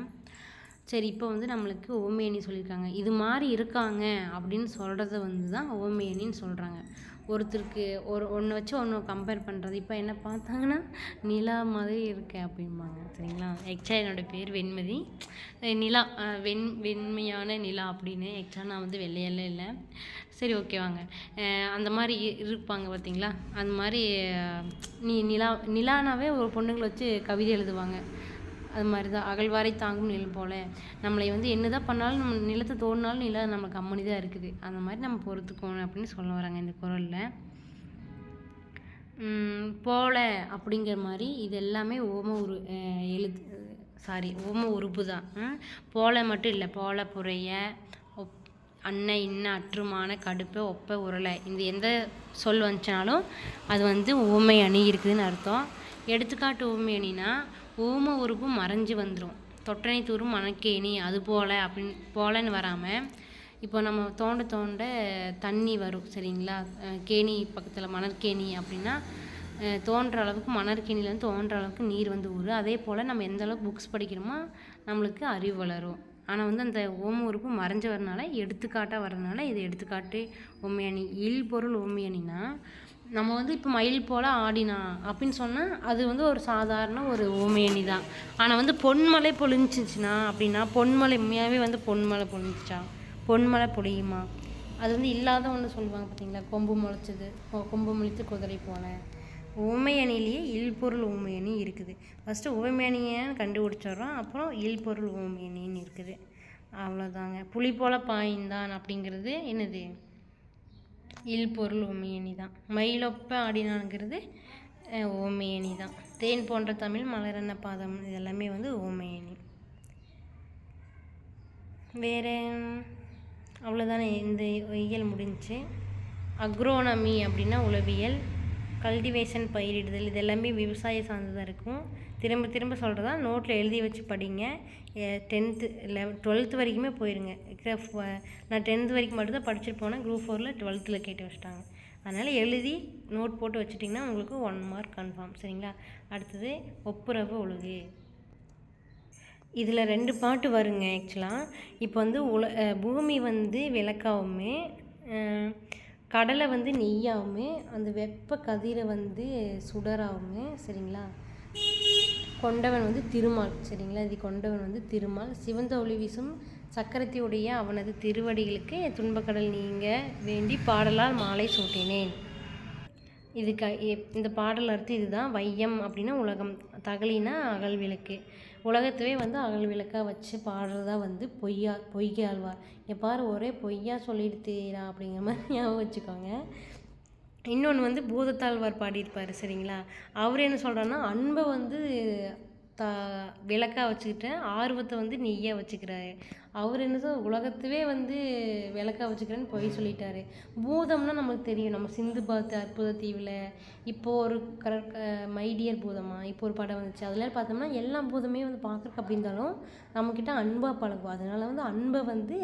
சரி, இப்போ வந்து நம்மளுக்கு ஓமை அணி சொல்லியிருக்காங்க. இது மாதிரி இருக்காங்க அப்படின்னு சொல்கிறத வந்து தான் ஓமை அணின்னு சொல்கிறாங்க. ஒருத்தருக்கு ஒன்று வச்சு ஒன்று கம்பேர் பண்ணுறது. இப்போ என்ன பார்த்தாங்கன்னா நிலா மாதிரி இருக்கு அப்படிம்பாங்க, சரிங்களா. எக்ஸ்ட்ரா என்னோடய பேர் வெண்மதி. நிலா வெண்மையான நிலா அப்படின்னு. எக்ஸ்ட்ரா நான் வந்து வெள்ளையெல்லாம் இல்லை. சரி, ஓகே வாங்க. அந்த மாதிரி இருப்பாங்க பார்த்தீங்களா. அந்த மாதிரி நிலானாவே ஒரு பொண்ணுங்களை வச்சு கவிதை எழுதுவாங்க. அது மாதிரி தான் அகழ்வாரை தாங்கும் நிலம் போல் நம்மளை வந்து என்ன தான் பண்ணாலும் நம்ம நிலத்தை தோண்டினாலும் நிலம் நம்மளுக்கு அம்மனி தான் இருக்குது. அந்த மாதிரி நம்ம பொறுத்துக்கணும் அப்படின்னு சொல்ல வராங்க இந்த குறளில். போல அப்படிங்கிற மாதிரி இது எல்லாமே ஓம ஒரு ஓம உறுப்பு தான். போல மட்டும் இல்லை, போல புரைய அன்ன இன்ன அற்றுமான கடுப்பை ஒப்ப உருளை, இந்த எந்த சொல் வந்துச்சுனாலும் அது வந்து ஊமை அணி இருக்குதுன்னு அர்த்தம். எடுத்துக்காட்டு ஊமை அணினா ஊம உறுப்பு மறைஞ்சு வந்துடும். தொட்டனை தூரும் மணற்கேணி அது போல் அப்படின்னு போலன்னு வராமல், இப்போ நம்ம தோண்ட தோண்ட தண்ணி வரும் சரிங்களா, கேணி பக்கத்தில் மணற்கேணி அப்படின்னா தோன்ற அளவுக்கு மணற்கேணிலேருந்து தோன்ற அளவுக்கு நீர் வந்து ஊறும். அதே போல் நம்ம எந்த அளவுக்கு புக்ஸ் படிக்கிறோமோ நம்மளுக்கு அறிவு வளரும். ஆனால் வந்து அந்த ஓம உறுப்பு மறைஞ்சு வரனால எடுத்துக்காட்டாக வரனால இது எடுத்துக்காட்டு ஓமையணி. இல் பொருள் ஓமையணினா நம்ம வந்து இப்போ மயில் போல் ஆடினா அப்படின்னு சொன்னால் அது வந்து ஒரு சாதாரண ஒரு ஓமையணி தான். ஆனால் வந்து பொன்மலை பொழிஞ்சிச்சுன்னா அப்படின்னா, பொன்மலை உண்மையாகவே வந்து பொன்மலை பொழிஞ்சிச்சா, பொன்மலை பொழியுமா, அது வந்து இல்லாத ஒன்று சொல்லுவாங்க பார்த்தீங்களா, கொம்பு முளைச்சது, கொம்பு முளைத்து குதிரை போல. ஊமையணிலேயே இல்பொருள் ஊமையணி இருக்குது. ஃபஸ்ட்டு ஊமையணியை கண்டுபிடிச்சிட்றோம், அப்புறம் இல்பொருள் ஊமையணின்னு இருக்குது. அவ்வளோதாங்க. புலி போல பாய்ந்தான் அப்படிங்கிறது என்னது, இல்பொருள் ஊமையணி தான். மயிலொப்ப ஆடினாங்கிறது ஊமையணி தான். தேன் போன்ற தமிழ் மலரன்ன பாதம் இதெல்லாமே வந்து ஊமையணி. வேறு அவ்வளோதானே, இந்த இயல் முடிஞ்சு. அக்ரோனமி அப்படின்னா உளவியல், கல்டிவேஷன் பயிரிடுதல், இது எல்லாமே விவசாய சார்ந்ததாக இருக்கும். திரும்ப திரும்ப சொல்கிறதா, நோட்டில் எழுதி வச்சு படிங்க. 10th 12th வரைக்குமே போயிருங்க. நான் 10th வரைக்கும் மட்டும்தான் படிச்சுட்டு போனேன். குரூப் 4ல் 12th கேட்டு வச்சிட்டாங்க. அதனால் எழுதி நோட் போட்டு வச்சுட்டிங்கன்னா உங்களுக்கு 1 மார்க் கன்ஃபார்ம் சரிங்களா. அடுத்தது ஒப்புரவு ஒழுகு. இதில் 2 பாட்டு வருங்க ஆக்சுவலாக. இப்போ வந்து பூமி வந்து விளக்காவுமே, கடலை வந்து நெய்யாவுமே, அந்த வெப்ப கதிரை வந்து சுடராவுமே சரிங்களா. கொண்டவன் வந்து திருமால் சரிங்களா. இது கொண்டவன் வந்து திருமால். சிவந்த ஒளி வீசும் சக்கரத்தையுடைய அவனது திருவடிகளுக்கு துன்பக்கடல் நீங்க வேண்டி பாடலால் மாலை சூட்டினேன். இதுக்கு இந்த பாடல் அர்த்தம் இதுதான். வையம் அப்படின்னா உலகம், தகலினா அகல் விளக்கு. உலகத்தவே வந்து அகல் விளக்காக வச்சு பாடுறதா வந்து பொய்கை ஆழ்வார். பாரு ஒரே பொய்யா சொல்லிட்டு தீரா அப்படிங்கிற மாதிரி ஞாபகம் வச்சுக்கோங்க. இன்னொன்று வந்து பூதத்தாழ்வார் பாடியிருப்பார் சரிங்களா. அவர் என்ன சொல்கிறாருன்னா, அன்பை வந்து விளக்காக வச்சுக்கிட்டேன், ஆர்வத்தை வந்து நெய்யாக வச்சுக்கிறாரு. அவர் என்ன உலகத்தவே வந்து விளக்காக வச்சுக்கிறேன்னு பொய் சொல்லிட்டாரு. பூதம்னா நம்மளுக்கு தெரியும், நம்ம சிந்து பார்த்து அற்புத தீவில் இப்போது ஒரு மைடியர் பூதமா இப்போ ஒரு படம் வந்துச்சு, அதில் பார்த்தோம்னா எல்லா பூதமே வந்து பார்க்குறக்கு அப்படி இருந்தாலும் நம்மக்கிட்ட அன்பாக பழகும். அதனால வந்து அன்பை வந்து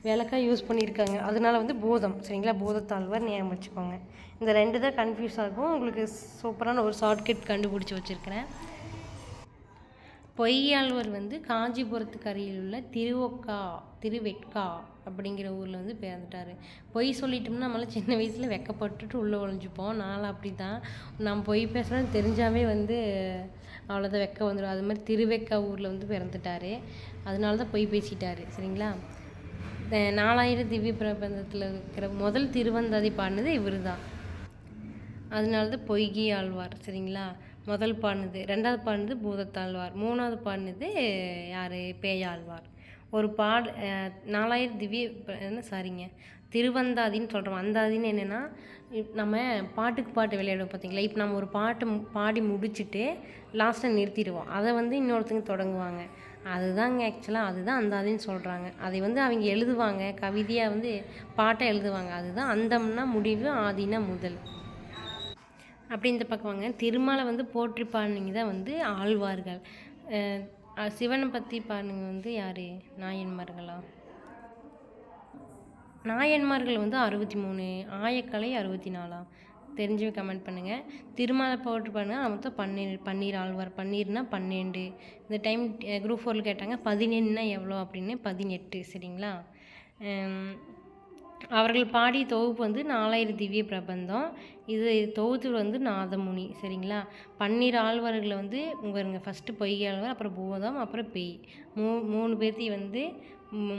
விளக்காக யூஸ் பண்ணியிருக்காங்க. அதனால வந்து பூதம் சரிங்களா. பூதத்தாழ்வார் ஞாபகம் வச்சுக்கோங்க. இந்த 2 தான் கன்ஃபியூஸ் ஆகும். உங்களுக்கு சூப்பரான ஒரு ஷார்ட்கட் கண்டுபிடிச்சி வச்சுருக்கிறேன். பொய்யாழ்வார் வந்து காஞ்சிபுரத்துக்கு அருகில் உள்ள திருவெட்கா அப்படிங்கிற ஊரில் வந்து பிறந்துட்டார். பொய் சொல்லிட்டோம்னா நம்மளால் சின்ன வயசில் வெக்கப்பட்டுட்டு உள்ளே ஒழிஞ்சுப்போம். நானும் அப்படி தான். நம்ம பொய் பேசுகிறோன்னு தெரிஞ்சாவே வந்து அவ்வளோதான் வெக்க வந்துடும். அது மாதிரி திருவெக்கா ஊரில் வந்து பிறந்துட்டார். அதனால தான் பொய் பேசிட்டார் சரிங்களா. 4000 திவ்ய பிரபந்தத்தில் இருக்கிற முதல் திருவந்தாதி பாடினது இவர் தான். அதனால தான் பொய்கை ஆழ்வார் சரிங்களா. முதல் பாடினது, 2வது பாடினது பூதத்தாழ்வார், 3வது பாடினது யார், பேயாழ்வார். ஒரு 4000 திவ்ய திருவந்தாதின்னு சொல்கிறோம். அந்தாதின்னு என்னென்னா, நம்ம பாட்டுக்கு பாட்டு விளையாடுவோம் பார்த்தீங்களா. இப்போ நம்ம ஒரு பாட்டு பாடி முடிச்சுட்டு லாஸ்ட்டில் நிறுத்திடுவோம். அதை வந்து இன்னொருத்தங்க தொடங்குவாங்க. அதுதாங்க ஆக்சுவலாக அதுதான் அந்தாதின்னு சொல்கிறாங்க. அதை வந்து அவங்க எழுதுவாங்க, கவிதையாக வந்து பாட்டை எழுதுவாங்க. அதுதான் அந்தம்னா முடிவு, ஆதினா முதல். அப்படி இந்த பக்கம் வாங்க. திருமாலை வந்து போற்றி பாடினீங்க தான் வந்து ஆழ்வார்கள். சிவனை பற்றி பாடினவங்க வந்து யார், நாயன்மார்களா. நாயன்மார்கள் வந்து 63, ஆயக்கலை 64. தெரிஞ்சு கமெண்ட் பண்ணுங்கள். திருமாலை போட்டு பாருங்க. மொத்தம் 12 ஆழ்வார். 12 இந்த டைம் குரூப் 4 கேட்டாங்க 14னா எவ்வளோ அப்படின்னு. 18 சரிங்களா. அவர்கள் பாடிய தொகுப்பு வந்து 4000 திவ்ய பிரபந்தம். இது தொகுத்து வந்து நாதமுனி சரிங்களா. 12 ஆழ்வார்களை வந்து பாருங்க. ஃபஸ்ட்டு பொய்கை ஆழ்வார், அப்புறம் பூதம், அப்புறம் பேய். 3 பேர்த்தையும் வந்து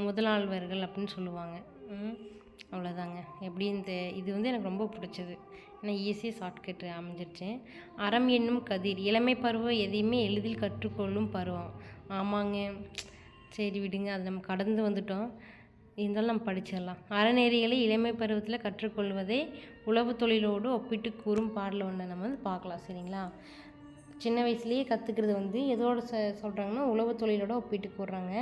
முதலாழ்வார்கள் அப்படின்னு சொல்லுவாங்க. அவ்வளோதாங்க. எப்படி இது வந்து எனக்கு ரொம்ப பிடிச்சது. ஏன்னா ஈஸியாக ஷார்ட்கட் அமைஞ்சிருச்சு. அறம் என்னும் கதிர், இளமை பருவம் எதையுமே எளிதில் கற்றுக்கொள்ளும் பருவம். ஆமாங்க, சரி விடுங்க, அது நம்ம கடந்து வந்துட்டோம். இருந்தாலும் நம்ம படிச்சிடலாம். அறநெறிகளை இளமை பருவத்தில் கற்றுக்கொள்வதை உழவு தொழிலோடு ஒப்பிட்டு கூறும் பாடல ஒன்று நம்ம வந்து பார்க்கலாம் சரிங்களா. சின்ன வயசுலேயே கற்றுக்கிறது வந்து எதோட சொல்கிறாங்கன்னா உழவு தொழிலோட ஒப்பிட்டு கூடுறாங்க.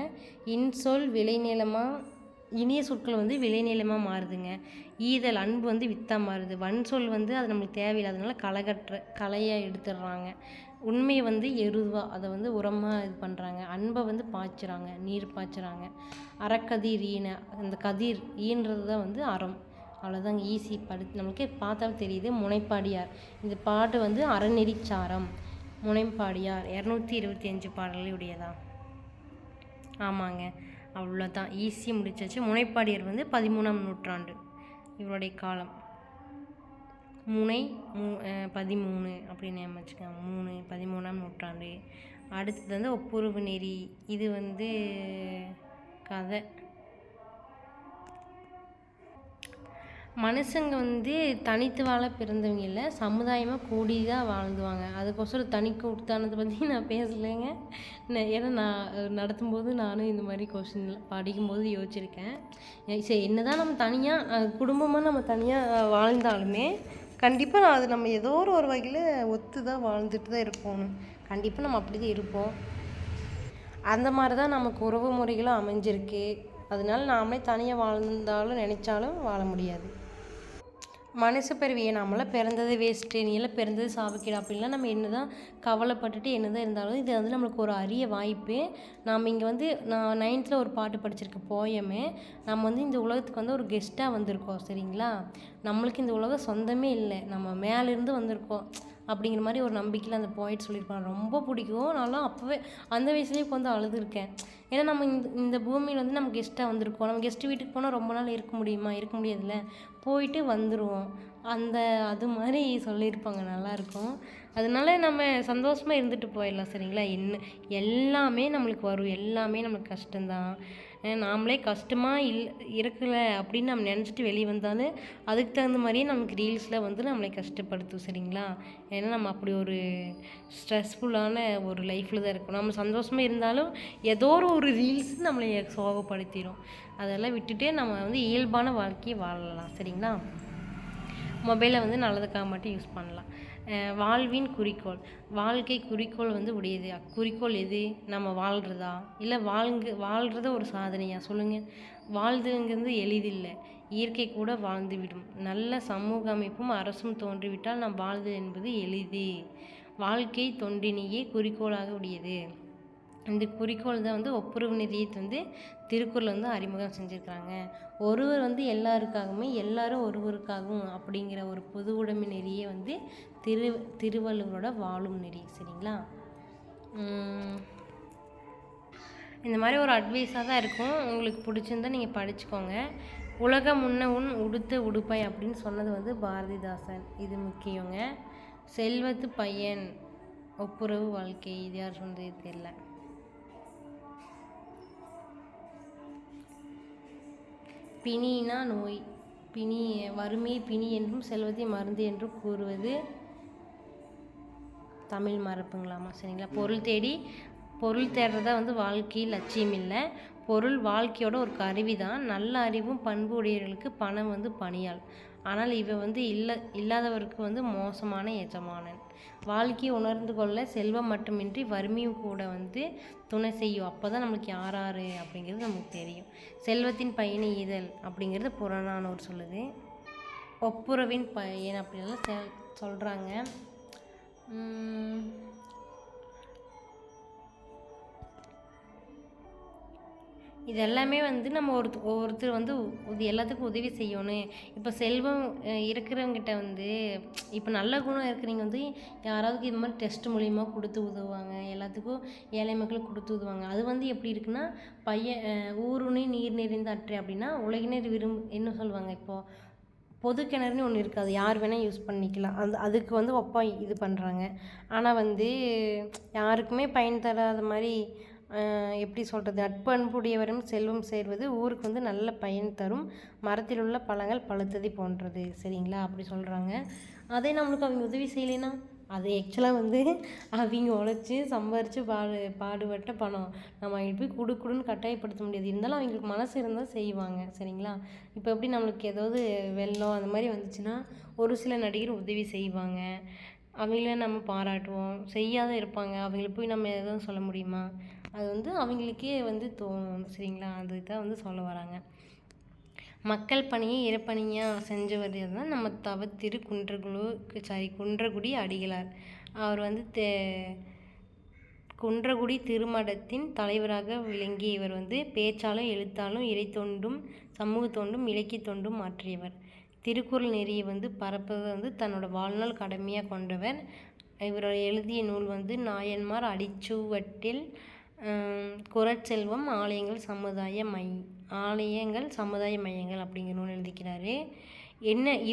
இன்சொல் விளைநிலமாக இனிய சொற்கள் வந்து விளைநிலமாக மாறுதுங்க. ஈதல் அன்பு வந்து வித்தா மாறுது. வன்சொல் வந்து அது நம்மளுக்கு தேவையில்லாதனால களையை எடுத்துடுறாங்க. உண்மையை வந்து எருவா அதை வந்து உரமாக இது பண்ணுறாங்க. அன்பை வந்து பாய்ச்சுறாங்க, நீர் பாய்ச்சுறாங்க. அறக்கதிர் ஈன அந்த கதிர் ஈன்றது தான் வந்து அறம். அவ்வளோதாங்க, ஈஸி. நம்மளுக்கே பார்த்தாலும் தெரியுது. முனைப்பாடியார் இந்த பாட்டு வந்து அறநெறிச்சாரம். முனைப்பாடியார் 225 பாடல்களுடையதா? ஆமாங்க, அவ்வளோதான், ஈஸியாக முடிச்சாச்சு. முனைப்பாடியார் வந்து 13ஆம் நூற்றாண்டு இவருடைய காலம். முனை 13 அப்படின்னு வச்சுக்கோங்க. 13ஆம் நூற்றாண்டு. அடுத்தது வந்து ஒப்புரவு நெறி. இது வந்து கதை. மனுஷங்க வந்து தனித்து வாழ பிறந்தவங்க இல்லை, சமுதாயமாக கூடி தான் வாழ்ந்துவாங்க. அதுக்கோசரம் தனி கூட்டானதை பற்றி நான் பேசலைங்க. ஏன்னா நான் நடத்தும்போது நானும் இந்த மாதிரி கொஷின் படிக்கும்போது யோசிச்சிருக்கேன். சரி, என்ன தான் நம்ம தனியாக குடும்பமாக நம்ம தனியாக வாழ்ந்தாலுமே கண்டிப்பாக அது நம்ம ஏதோ ஒரு வகையில் ஒத்து தான் வாழ்ந்துட்டு தான் இருக்கணும். கண்டிப்பாக நம்ம அப்படி தான் இருப்போம். அந்த மாதிரி தான் நமக்கு உறவு முறைகளும் அமைஞ்சிருக்கு. அதனால நாமளே தனியாக வாழ்ந்தாலும் நினச்சாலும் வாழ முடியாது. மனசு பிறவியை நம்மளாம் பிறந்தது வேஸ்ட்டு, நீ எல்லாம் பிறந்தது சாபக்கேடு அப்படின்லாம் நம்ம என்ன தான் கவலைப்பட்டுட்டு என்ன தான் இருந்தாலும் இது வந்து நம்மளுக்கு ஒரு அரிய வாய்ப்பு. நாம் இங்கே வந்து நான் 9th ஒரு பாட்டு படிச்சிருக்கேன், போயமே. நம்ம வந்து இந்த உலகத்துக்கு வந்து ஒரு கெஸ்ட்டாக வந்திருக்கோம், சரிங்களா? நம்மளுக்கு இந்த உலகம் சொந்தமே இல்லை, நம்ம மேலேருந்து வந்திருக்கோம் அப்படிங்கிற மாதிரி ஒரு நம்பிக்கையில் அந்த போயிட்டு சொல்லியிருப்பாங்க. ரொம்ப பிடிக்கும். நான்லாம் அப்போவே அந்த வயசுலேயே இப்போ வந்து அழுதுருக்கேன். ஏன்னா நம்ம இந்த பூமியில் வந்து நம்ம கெஸ்ட்டாக வந்திருக்கோம். நம்ம கெஸ்ட்டு வீட்டுக்கு போனால் ரொம்ப நாள் இருக்க முடியுமா? இருக்க முடியாதுல்ல, போயிட்டு வந்துடுவோம். அது மாதிரி சொல்லியிருப்பாங்க, நல்லாயிருக்கும். அதனால நம்ம சந்தோஷமாக இருந்துட்டு போயிடலாம், சரிங்களா? எல்லாமே நம்மளுக்கு வரும், எல்லாமே நம்மளுக்கு கஷ்டம்தான். நாமளே கஷ்டமாக இருக்கலை அப்படின்னு நம்ம நினச்சிட்டு வெளியே வந்தாலும் அதுக்கு தகுந்த மாதிரியே நமக்கு ரீல்ஸில் வந்து நம்மளை கஷ்டப்படுத்தும், சரிங்களா? ஏன்னா நம்ம அப்படி ஒரு ஸ்ட்ரெஸ்ஃபுல்லான ஒரு லைஃப்பில் தான் இருக்கணும். நம்ம சந்தோஷமாக இருந்தாலும் ஏதோ ஒரு ரீல்ஸ் நம்மளை சோகப்படுத்திடும். அதெல்லாம் விட்டுட்டு நம்ம வந்து இயல்பான வாழ்க்கையை வாழலாம், சரிங்களா? மொபைலை வந்து நல்லதுக்காக மட்டும் யூஸ் பண்ணலாம். வாழ்வின் குறிக்கோள். வாழ்க்கை குறிக்கோள் வந்து உடையது. குறிக்கோள் எது? நம்ம வாழ்கிறதா இல்லை வாழ்கிறத ஒரு சாதனையா? சொல்லுங்கள். வாழ்ந்துங்கிறது எளிதில்லை, இயற்கை கூட வாழ்ந்துவிடும். நல்ல சமூக அமைப்பும் அரசும் தோன்றிவிட்டால் நாம் வாழ்தல் என்பது எளிது. வாழ்க்கை தொண்டினையே குறிக்கோளாக உடையது. இந்த குறிக்கோள் தான் வந்து ஒப்புரவு நெறியை வந்து திருக்குறள் வந்து அறிமுகம் செஞ்சுருக்கிறாங்க. ஒருவர் வந்து எல்லாருக்காகவும் எல்லாரும் ஒருவருக்காகவும் அப்படிங்கிற ஒரு பொது உடைமை நெறியை வந்து திருவள்ளுவரோட வாழும் நெறி, சரிங்களா? இந்த மாதிரி ஒரு அட்வைஸாக தான் இருக்கும். உங்களுக்கு பிடிச்சிருந்தா நீங்கள் படிச்சுக்கோங்க. உலகம் முன்ன உன் உடுத்த உடுப்பாய் அப்படின்னு சொன்னது வந்து பாரதிதாசன். இது முக்கியங்க. செல்வத்து பையன் ஒப்புரவு வாழ்க்கை, இது யார் சொன்னது தெரியல. பிணினா நோய், வறுமையை பிணி என்றும் செல்வத்தை மருந்து என்றும் கூறுவது தமிழ் மரபுங்களாமா, சரிங்களா? பொருள் தேடுறதா வந்து வாழ்க்கையில் லட்சியம் இல்லை. பொருள் வாழ்க்கையோட ஒரு கருவி தான். நல்ல அறிவும் பண்பு உடையவர்களுக்கு பணம் வந்து பணியாள். ஆனால் இவ வந்து இல்லாதவருக்கு வந்து மோசமான எஜமானன். வாழ்க்கையை உணர்ந்து கொள்ள செல்வம் மட்டுமின்றி வறுமையும் கூட வந்து துணை செய்யும். அப்போ தான் நம்மளுக்கு யார் அப்படிங்கிறது நமக்கு தெரியும். செல்வத்தின் பயனை ஈதல் அப்படிங்கிறது புறநானூறு சொல்லுது. ஒப்புரவின் பயன் அப்படின்லாம் சொல்கிறாங்க. இது எல்லாமே வந்து நம்ம ஒருத்தர் வந்து எல்லாத்துக்கும் உதவி செய்யணும். இப்போ செல்வம் இருக்கிறவங்கிட்ட வந்து இப்போ நல்ல குணம் இருக்கிறவங்க வந்து யாராவது இது மாதிரி டெஸ்ட் மூலிமா கொடுத்து உதவுவாங்க. எல்லாத்துக்கும் ஏழை மக்களுக்கு கொடுத்து உதவுவாங்க. அது வந்து எப்படி இருக்குன்னா, ஊருணி நீர் நிறைந்த அற்றை அப்படின்னா உலகினர் என்ன சொல்லுவாங்க, இப்போது பொது கிணறுன்னு ஒன்று இருக்குது, அது யார் வேணால் யூஸ் பண்ணிக்கலாம். அதுக்கு வந்து இது பண்ணுறாங்க. ஆனால் வந்து யாருக்குமே பயன் தராத மாதிரி எப்படி சொல்கிறது, நட்பண்புடையவரும் செல்வம் சேர்வது ஊருக்கு வந்து நல்ல பயன் தரும். மரத்தில் உள்ள பழங்கள் பழுத்ததை போன்றது, சரிங்களா? அப்படி சொல்கிறாங்க. அதே நம்மளுக்கு அவங்க உதவி செய்யலைன்னா அது ஆக்சுவலாக வந்து அவங்க உழைச்சி சம்பாரித்து பாடுபட்ட பணம். நம்ம அவங்களுக்கு போய் கொடுன்னு கட்டாயப்படுத்த முடியாது. இருந்தாலும் அவங்களுக்கு மனசு இருந்தால் செய்வாங்க, சரிங்களா? இப்போ எப்படி நம்மளுக்கு ஏதாவது வெள்ளம் அந்த மாதிரி வந்துச்சுன்னா ஒரு சில நடிகர் உதவி செய்வாங்க. அவங்கள நம்ம பாராட்டுவோம். செய்யாத இருப்பாங்க, அவங்கள போய் நம்ம எதுவும் சொல்ல முடியுமா? அது வந்து அவங்களுக்கே வந்து தோணும் சரிங்களா? அதுதான் வந்து சொல்ல வராங்க. மக்கள் பணியை இறைப்பணியாக செஞ்சவர் தான் நம்ம தவத்திரு குன்றக்குடி அடிகளார். அவர் வந்து குன்றக்குடி திருமடத்தின் தலைவராக விளங்கிய இவர் வந்து பேச்சாலும் எழுத்தாலும் இறைத்தொண்டும் சமூக தொண்டும் இலக்கிய தொண்டும் மாற்றியவர். திருக்குறள் நெறியை வந்து பரப்புவதை வந்து தன்னோட வாழ்நாள் கடமையாக கொண்டவர். இவர் எழுதிய நூல் வந்து நாயன்மார் அடிச்சுவட்டில் குறட்செல்வம் ஆலயங்கள் சமுதாய மையங்கள் அப்படிங்கிற நூல் எழுதிக்கிறாரு.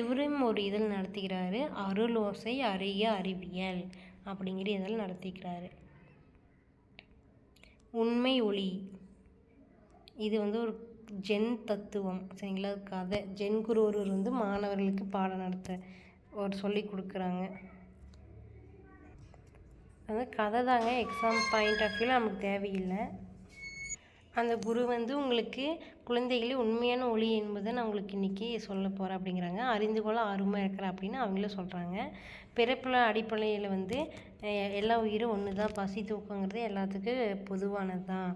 இவரும் ஒரு இதழ் நடத்துகிறாரு, அருளோசை அறிய அறிவியல் அப்படிங்கிற இதழ் நடத்திக்கிறாரு. உண்மை ஒளி, இது வந்து ஒரு ஜென் தத்துவம் சரிங்களா? கதை ஜென் குரு ஒருவர் வந்து மாணவர்களுக்கு பாடம் நடத்த சொல்லி கொடுக்குறாங்க. அது கதை தாங்க, எக்ஸாம் பாயிண்ட் ஆஃப் வியூவில் நமக்கு தேவையில்லை. அந்த குரு வந்து உங்களுக்கு குழந்தைகளே உண்மையான ஒளி என்பதை நான் உங்களுக்கு இன்றைக்கி சொல்ல போகிறேன் அப்படிங்கிறாங்க. அறிந்து கொள்ள ஆர்வமாக இருக்கிறேன் அப்படின்னு அவங்களும் சொல்கிறாங்க. பிறப்புல அடிப்படையில் வந்து எல்லா உயிரும் ஒன்று தான், பசி தூக்கங்கிறது எல்லாத்துக்கும் பொதுவானது தான்.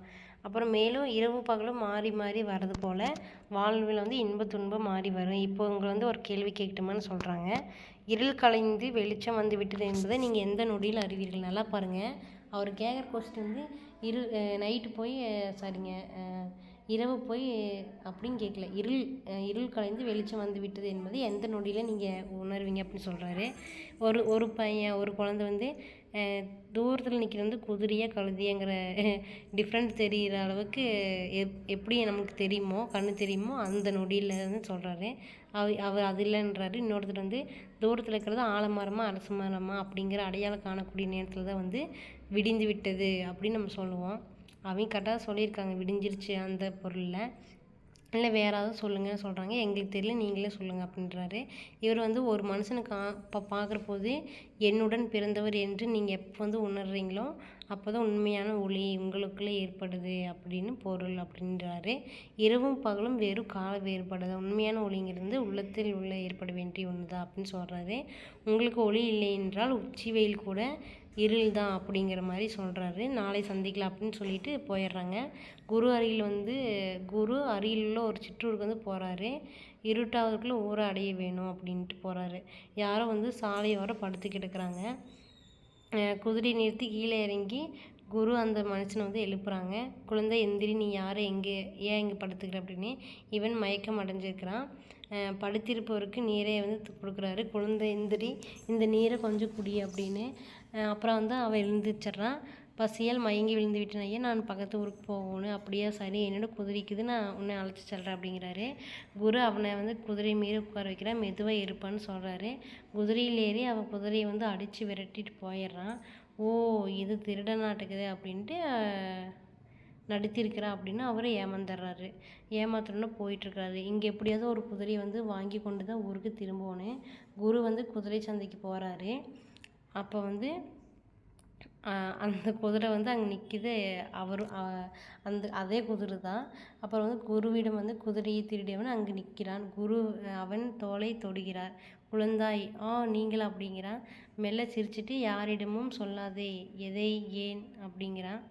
அப்புறம் மேலும் இரவு பகலும் மாறி மாறி வர்றது போல் வாழ்வில் வந்து இன்ப துன்பம் மாறி வரும். இப்போ உங்களை வந்து ஒரு கேள்வி கேட்கட்டுமான்னு சொல்கிறாங்க. இருள் கலைந்து வெளிச்சம் வந்து விட்டது என்பதை நீங்கள் எந்த நொடியில் அறிவீர்கள்? நல்லா பாருங்கள், அவர் கேட்குற கொஸ்டின் வந்து நைட்டு போய் இரவு போய் அப்படின்னு கேட்கல, இருள் கலைந்து வெளிச்சம் வந்து விட்டது என்பது எந்த நொடியில் நீங்கள் உணர்வீங்க அப்படின்னு சொல்கிறாரு. ஒரு குழந்தை வந்து தூரத்தில் நிற்கிறது வந்து குதிரையாக கழுதியாங்கிற டிஃப்ரெண்ட் தெரிகிற அளவுக்கு எப்படி நமக்கு தெரியுமோ, கண்ணு தெரியுமோ அந்த நொடியில்னு சொல்கிறாரு. அவர் அது இல்லைன்றாரு. இன்னொருத்தர் வந்து தூரத்தில் இருக்கிறது ஆலமரமாக அரச மரமாக அப்படிங்கிற அடையாளம் காணக்கூடிய நேரத்தில் தான் வந்து விடிந்து விட்டது அப்படின்னு நம்ம சொல்லுவோம். அவங்க கரெக்டாக சொல்லியிருக்காங்க, விடிஞ்சிருச்சு அந்த பொருளில். இல்லை வேறு ஏதாவது சொல்லுங்கன்னு சொல்கிறாங்க. எங்களுக்கு தெரியல, நீங்களே சொல்லுங்கள் அப்படின்றாரு. இவர் வந்து ஒரு மனுஷனுக்கு பார்க்குற போது என்னுடன் பிறந்தவர் என்று நீங்கள் எப்போ வந்து உணர்றீங்களோ அப்போ தான் உண்மையான ஒளி உங்களுக்குள்ளே ஏற்படுது அப்படின்னு பொருள் அப்படின்றாரு. இரவும் பகலும் வெறும் கால வேறுபாடு தான், உண்மையான ஒளிங்கிறது உள்ளத்தில் உள்ள ஏற்பட வேண்டிய ஒன்று தான் அப்படின்னு சொல்கிறாரு. உங்களுக்கு ஒளி இல்லை என்றால் உச்சி வெயில் கூட இருள் தான் அப்படிங்கிற மாதிரி சொல்கிறாரு. நாளை சந்திக்கலாம் அப்படின்னு சொல்லிட்டு போயிடுறாங்க. குரு அருகில் உள்ள ஒரு சிற்றூருக்கு வந்து போகிறாரு. இருட்டாவதுக்குள்ளே ஊரை அடைய வேணும் அப்படின்ட்டு போகிறாரு. யாரோ வந்து சாலையோரம் படுத்து கிடக்குறாங்க. குதிரை நிறுத்தி கீழே இறங்கி குரு அந்த மனுஷனை வந்து எழுப்புறாங்க. குழந்தை எந்திரி, நீ யாரை ஏன் இங்கே படுத்துக்கிற அப்படின்னு. இவன் மயக்கம் அடைஞ்சிருக்கிறான். படுத்திருப்பவருக்கு நீரை வந்து கொடுக்குறாரு. குழந்தை எந்திரி, இந்த நீரை கொஞ்சம் குடி அப்படின்னு. அப்புறம் வந்து அவன் எழுந்திரிச்சிட்றான். பசியால் மயங்கி விழுந்து விட்டேன் ஐயா, நான் பக்கத்து ஊருக்கு போகணும். அப்படியா, சரி, என்னோட குதிரைக்குது, நான் உன்னை அழைச்சி செல்கிறேன் அப்படிங்கிறாரு. குரு அவனை வந்து குதிரை மீறி உட்கார வைக்கிறான். மெதுவாக இருப்பான்னு சொல்கிறாரு. குதிரையில் ஏறி அவன் குதிரையை வந்து அடித்து விரட்டிட்டு போயிடுறான். ஓ, இது திருட நாட்டுக்குது அப்படின்ட்டு நடித்திருக்கிறா அப்படின்னு அவரை ஏமாந்துடுறாரு. ஏமாத்தணுன்னு போயிட்டுருக்காரு. இங்கே எப்படியாவது ஒரு குதிரையை வந்து வாங்கி கொண்டு தான் ஊருக்கு திரும்பணும். குரு வந்து குதிரை சந்தைக்கு போகிறாரு. அப்போ வந்து அந்த குதிரை வந்து அங்கே நிற்கிது. அதே குதிரை தான். அப்புறம் வந்து குருவிடம் வந்து குதிரையை திருடியவன் அங்கே நிற்கிறான். குரு அவன் தோலை தொடுகிறார். குழந்தாய், நீங்களா அப்படிங்கிறான். மெல்ல சிரிச்சிட்டு, யாரிடமும் சொல்லாதே, எதை, ஏன் அப்படிங்கிறான்.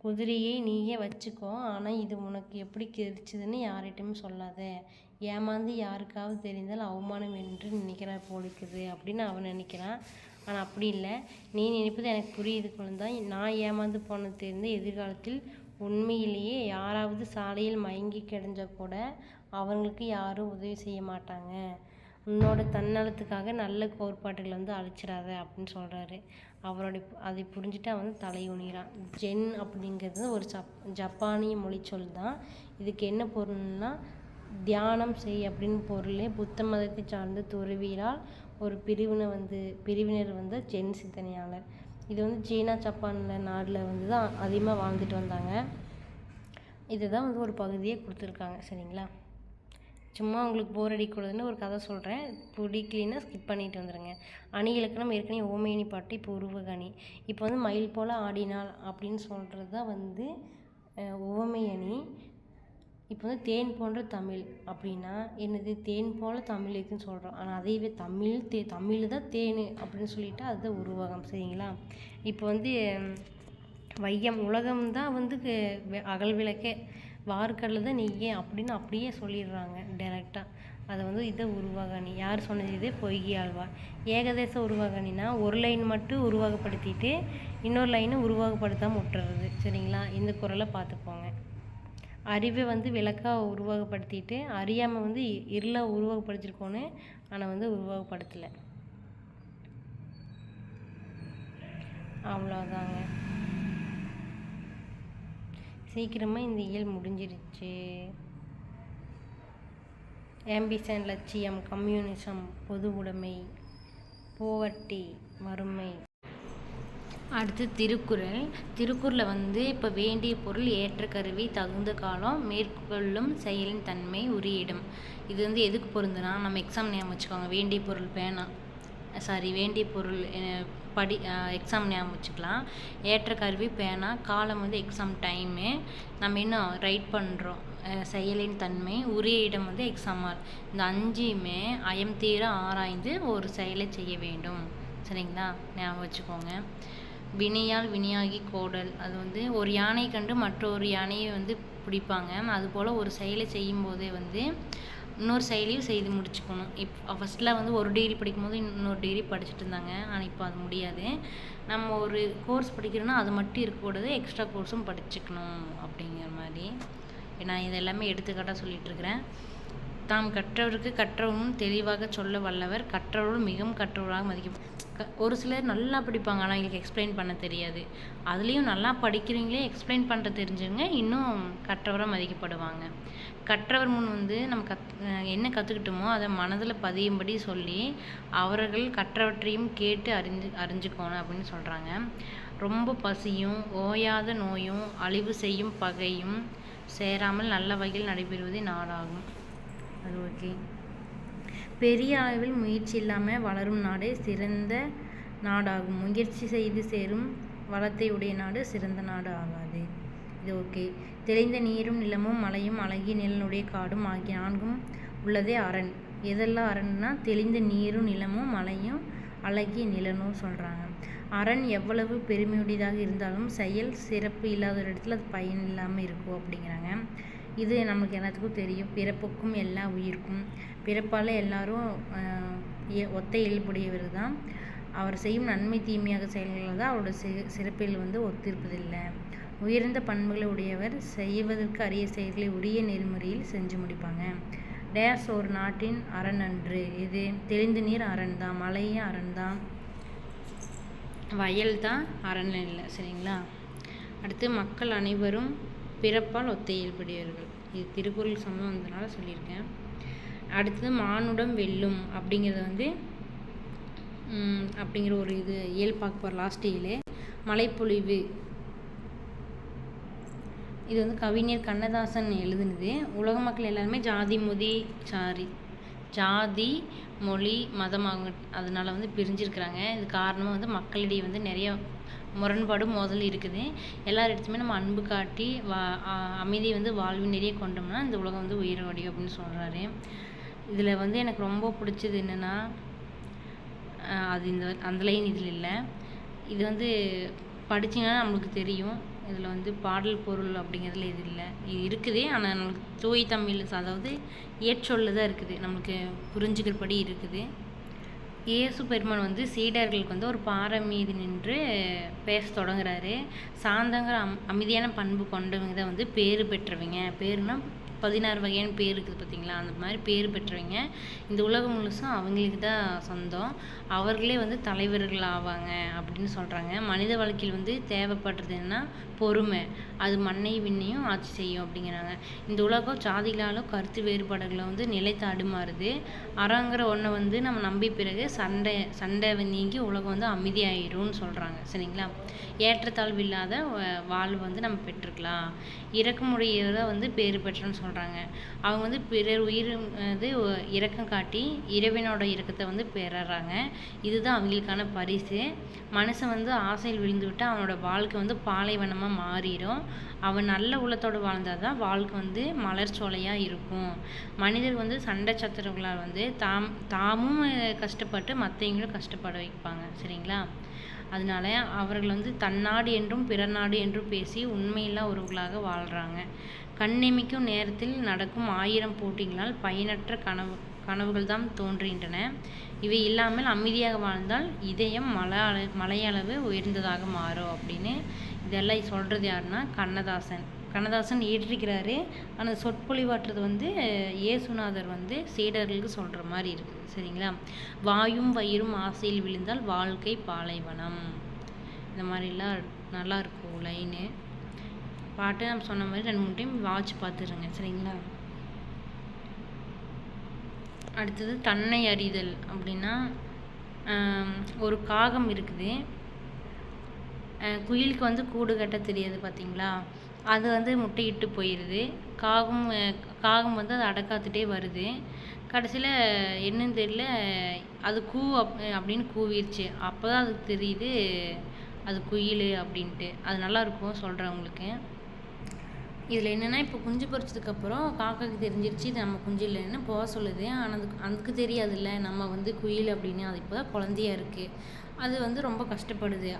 குதிரையை நீயே வச்சுக்கோ, ஆனால் இது உனக்கு எப்படி கிடைச்சதுன்னு யார்கிட்டையும் சொல்லாத. ஏமாந்து யாருக்காவது தெரிந்தால் அவமானம் என்று நினைக்கிறார் போலிக்குது அப்படின்னு அவன் நினைக்கிறான். ஆனால் அப்படி இல்லை. நீ நினைப்பது எனக்கு புரியுது குழந்தாய். நான் ஏமாந்து போனது தெரிந்து எதிர்காலத்தில் உண்மையிலேயே யாராவது சாலையில் மயங்கி கிடந்தால் கூட அவங்களுக்கு யாரும் உதவி செய்ய மாட்டாங்க. உன்னோட தன்னலத்துக்காக நல்ல கோட்பாடுகளை வந்து அழிச்சிடாத அப்படின்னு சொல்கிறாரு. அதை புரிஞ்சுட்டு அவன் வந்து தலையுணிகிறான். ஜென் அப்படிங்கிறது ஒரு ஜப்பானிய மொழி சொல் தான். இதுக்கு என்ன பொருள்னா தியானம் செய் அப்படின்னு பொருள். புத்த மதத்தை சார்ந்த துறவியரால் ஒரு பிரிவினர் வந்து ஜென் சிந்தனையாளர். இது வந்து சீனா ஜப்பானில் நாட்டில் வந்து தான் அதிகமாக வாழ்ந்துட்டு வந்தாங்க. இதுதான் வந்து ஒரு பகுதியை கொடுத்துருக்காங்க சரிங்களா? சும்மா உங்களுக்கு போர் அடிக்கூடாதுன்னு ஒரு கதை சொல்கிறேன். பிடிக்கலின்னா ஸ்கிப் பண்ணிட்டு வந்துடுங்க. அணி இலக்கணம் ஏற்கனவே ஓமையணி பாட்டு, இப்போ உருவகணி. இப்போ வந்து மயில் போல் ஆடினாள் அப்படின்னு சொல்கிறது தான் வந்து உவமை அணி. இப்போ வந்து தேன் போன்ற தமிழ் அப்படின்னா என்னது? தேன் போல தமிழ் இருக்குதுன்னு சொல்கிறோம். ஆனால் அதையவே தமிழ் தான் தேன் அப்படின்னு சொல்லிட்டு அதுதான் உருவகம். சரிங்களா? இப்போ வந்து வையம் உலகம் தான் வந்து அகல் விளக்கே, வார்க்கடல் தான் நெய்யே அப்படின்னு அப்படியே சொல்லிடுறாங்க டைரெக்டாக. அதை வந்து இதை உருவகணி யார் சொன்னது? இது பொய்யாழ்வார். ஏகதேச உருவகணினா ஒரு லைன் மட்டும் உருவகப்படுத்திட்டு இன்னொரு லைனை உருவகப்படுத்தாமல் விட்டுறது. சரிங்களா? இந்த குறளை பார்த்துப்போங்க. அறிவை வந்து விளக்காக உருவகப்படுத்திட்டு அறியாமல் வந்து இருளாக உருவகப்படுத்திருக்கோன்னு, ஆனால் வந்து உருவகப்படுத்தலை. அவ்வளோதாங்க. சீக்கிரமாக இந்த இயல் முடிஞ்சிருச்சு. ஆம்பிஷன், லட்சியம், கம்யூனிசம், பொது உடைமை, போவர்ட்டி, வறுமை. அடுத்து திருக்குறள். திருக்குறளில் வந்து இப்போ வேண்டிய பொருள், ஏற்ற கருவி, தகுந்த காலம், மேற்கொள்ளும் செயலின் தன்மை, உரிய இடம். இது வந்து எதுக்கு பொருந்துனா, நம்ம எக்ஸாம் ஞாபகம் வச்சுக்கோங்க. வேண்டிய பொருள் பேனா, வேண்டிய பொருள் எக்ஸாம் ஞாபகம் வச்சுக்கலாம். ஏற்ற கருவி பேனா, காலம் வந்து எக்ஸாம் டைமு, நம்ம இன்னும் ரைட் பண்ணுறோம், செயலின் தன்மை, உரிய இடம் வந்து எக்ஸாம் ஹால். இந்த 5யுமே அயம் தீர ஆராய்ந்து ஒரு செயலை செய்ய வேண்டும். சரிங்களா? ஞாபகம் வச்சுக்கோங்க. வினையால் வினையாகி கோடல். அது வந்து ஒரு யானை கண்டு மற்றொரு யானையை வந்து பிடிப்பாங்க. அதுபோல் ஒரு செயலை செய்யும்போதே வந்து இன்னொரு செயலையும் செய்து முடிச்சுக்கணும். ஃபஸ்ட்டில் வந்து ஒரு டிகிரி படிக்கும்போது இன்னொரு டிகிரி படிச்சுட்டு இருந்தாங்க. ஆனால் இப்போ அது முடியாது. நம்ம ஒரு கோர்ஸ் படிக்கிறோன்னா அது மட்டும் இருக்கக்கூடாது, எக்ஸ்ட்ரா கோர்ஸும் படிச்சுக்கணும் அப்படிங்கிற மாதிரி. நான் இது எல்லாமே எடுத்துக்காட்டாக சொல்லிகிட்ருக்கிறேன். தாம் கற்றவருக்கு கற்றவரும் தெளிவாக சொல்ல வல்லவர், கற்றவரும் மிகவும் கற்றவராக மதிக்க. ஒரு சிலர் நல்லா படிப்பாங்க, ஆனால் எங்களுக்கு எக்ஸ்பிளைன் பண்ண தெரியாது. அதுலேயும் நல்லா படிக்கிறீங்களே எக்ஸ்பிளைன் பண்ணுற தெரிஞ்சவங்க இன்னும் கற்றவராக மதிக்கப்படுவாங்க. கற்றவர் முன் வந்து நம்ம என்ன கற்றுக்கிட்டோமோ அதை மனதில் பதியும்படி சொல்லி அவர்கள் கற்றவற்றையும் கேட்டு அறிஞ்சுக்கணும் அப்படின்னு சொல்கிறாங்க. ரொம்ப பசியும் ஓயாத நோயும் அழிவு செய்யும் பகையும் சேராமல் நல்ல வகையில் நடைபெறுவதே நாடாகும். அது ஓகே. பெரிய அளவில் முயற்சி இல்லாமல் வளரும் நாடு சிறந்த நாடாகும். முயற்சி செய்து சேரும் வளத்தை உடைய நாடு சிறந்த நாடு ஆகாது. இது ஓகே. தெளிந்த நீரும் நிலமும் மலையும் அழகிய நிலனுடைய காடும் ஆகிய 4ம் உள்ளதே அரண். எதெல்லாம் அரண்னா தெளிந்த நீரும் நிலமும் மலையும் அழகிய நிலனும் சொல்கிறாங்க. அரண் எவ்வளவு பெருமையுடையதாக இருந்தாலும் செயல் சிறப்பு இல்லாத ஒரு இடத்துல அது பயன் இல்லாமல் இருக்கும் அப்படிங்கிறாங்க. இது நமக்கு எல்லாத்துக்கும் தெரியும். பிறப்புக்கும் எல்லா உயிருக்கும். பிறப்பால் எல்லாரும் ஒத்த இயல்புடையவர் தான். அவர் செய்யும் நன்மை தீமையாக செயல்களில் தான் அவரோட சிறப்பில் வந்து ஒத்திருப்பதில்லை. உயர்ந்த பண்புகளை உடையவர் செய்வதற்கு அரிய செயல்களை உரிய நெறிமுறையில் செஞ்சு முடிப்பாங்க. டேஸ் ஒரு நாட்டின் அரண் அன்று. இது தெளிந்த நீர் அரண் தான், மலையும் அரண் தான், வயல் தான் அரண் இல்லை. சரிங்களா? அடுத்து மக்கள் அனைவரும் பிறப்பால் ஒத்த இயல்புடையவர்கள். இது திருக்குறள் சம்பந்தம் வந்ததுனால சொல்லியிருக்கேன். அடுத்தது மானுடம் வெல்லும் அப்படிங்கிறது வந்து அப்படிங்கிற ஒரு இது இயல் பார்க்க போகிற லாஸ்ட் இயல். மழைப்பொழிவு. இது வந்து கவிஞர் கண்ணதாசன் எழுதுனது. உலக மக்கள் எல்லாருமே ஜாதி மொழி மதம் அதனால் வந்து பிரிஞ்சிருக்கிறாங்க. இது காரணமாக வந்து மக்களிடையே வந்து நிறைய முரண்பாடு மோதல் இருக்குது. எல்லாரிடத்துமே நம்ம அன்பு காட்டி அமைதியை வந்து வாழ்வின் நெறிய கொண்டோம்னா இந்த உலகம் வந்து உயரடியும் அப்படின்னு சொல்கிறாரு. இதில் வந்து எனக்கு ரொம்ப பிடிச்சது என்னென்னா, அது அந்த லைன் இதில் இல்லை. இது வந்து படிச்சிங்கன்னா நம்மளுக்கு தெரியும். இதில் வந்து பாடல் பொருள் அப்படிங்கிறதுல இது இல்லை, இது இருக்குது. ஆனால் நம்மளுக்கு தூய் தமிழ், அதாவது ஏற்றொல்ல தான் இருக்குது, நம்மளுக்கு புரிஞ்சுக்கிறபடி இருக்குது. இயேசு பெருமான் வந்து சீடர்களுக்கு வந்து ஒரு பாறை மீது நின்று பேச தொடங்குறாரு. சாந்தங்கிற அமைதியான பண்பு கொண்டவங்க தான் வந்து பேறு பெற்றவங்க. பேருனா 16 வகையான பேர் இருக்குது பார்த்தீங்களா, அந்த மாதிரி பேர் பெற்றவங்க. இந்த உலகம் முழுசும் அவங்களுக்கு தான் சொந்தம். அவர்களே வந்து தலைவர்கள் ஆவாங்க அப்படின்னு சொல்கிறாங்க. மனித வாழ்க்கையில் வந்து தேவைப்படுறது என்னன்னா பொறுமை. அது மண்ணையும் விண்ணையும் ஆட்சி செய்யும் அப்படிங்கிறாங்க. இந்த உலகம் சாதிகளாலும் கருத்து வேறுபாடுகளை வந்து நிலைத்து அடுமாறுது. அறங்கிற ஒன்றை வந்து நம்ம நம்பி பிறகு சண்டை நீங்கி உலகம் வந்து அமைதியாயிரும்னு சொல்கிறாங்க. சரிங்களா? ஏற்றத்தாழ்வு இல்லாத வாழ்வு வந்து நம்ம பெற்றுக்கலாம். இறக்கமுடையதை வந்து பேறு பெற்றோன்னு சொல்கிறாங்க. அவங்க வந்து பிறர் உயிர் இது இரக்கம் காட்டி இறைவனோட இரக்கத்தை வந்து பெறுறாங்க. இதுதான் அவங்களுக்கான பரிசு. மனுஷன் வந்து ஆசையில் விழுந்து விட்டால் அவனோட வாழ்க்கை வந்து பாலைவனமாக மாறிடும். அவன் நல்ல உள்ளத்தோடு வாழ்ந்தால் தான் வாழ்க்கை வந்து மலர் சோலையாக இருக்கும். மனிதர் வந்து சண்டை சச்சரவுகளால் வந்து தாமும் கஷ்டப்பட்டு மற்றவங்களும் கஷ்டப்பட வைப்பாங்க. சரிங்களா? அதனால அவர்கள் வந்து தன்னாடு என்றும் பிறர் நாடு என்றும் பேசி உண்மையில்லா உறவுகளாக வாழ்கிறாங்க. கண்ணிமைக்கும் நேரத்தில் நடக்கும் 1000 போட்டிகளால் பயனற்ற கனவுகள் தான் தோன்றுகின்றன. இவை இல்லாமல் அமைதியாக வாழ்ந்தால் இதயம் மலையளவு உயர்ந்ததாக மாறும் அப்படின்னு இதெல்லாம் சொல்கிறது யாருன்னா கண்ணதாசன் இயற்றிக்கிறாரு. ஆனால் சொற்பொழிவாற்றுறது வந்து இயேசுநாதர் வந்து சீடர்களுக்கு சொல்கிற மாதிரி இருக்குது. சரிங்களா? வாயும் வயிறும் ஆசையில் விழுந்தால் வாழ்க்கை பாலைவனம். இந்த மாதிரிலாம் நல்லா இருக்கும் லைனு. பாட்டு நம்ம சொன்ன மாதிரி 2-3 டைம் வாட்ச் பார்த்துருங்க. சரிங்களா? அடுத்தது தன்னை அறிதல் அப்படின்னா, ஒரு காகம் இருக்குது. குயிலுக்கு வந்து கூடு கட்ட தெரியாது பார்த்தீங்களா? அது வந்து முட்டையிட்டு போயிடுது. காகம் வந்து அதை அடக்காத்துட்டே வருது. கடைசியில் என்னன்னு தெரியல, அது அப்படின்னு கூவிருச்சு. அப்போ தான் அதுக்கு தெரியுது அது குயில் அப்படின்ட்டு. அது நல்லாயிருக்கும் சொல்கிறவங்களுக்கு. இதில் என்னென்னா, இப்போ குஞ்சு பொரிச்சதுக்கப்புறம் காக்காவுக்கு தெரிஞ்சிருச்சு இது நம்ம குஞ்சு இல்லைன்னு போக சொல்லுது. ஆனால் அதுக்கு தெரியாதுல்ல நம்ம வந்து குயில் அப்படின்னு. அது இப்போ தான் குழந்தையா இருக்குது. அது வந்து ரொம்ப கஷ்டப்படுது.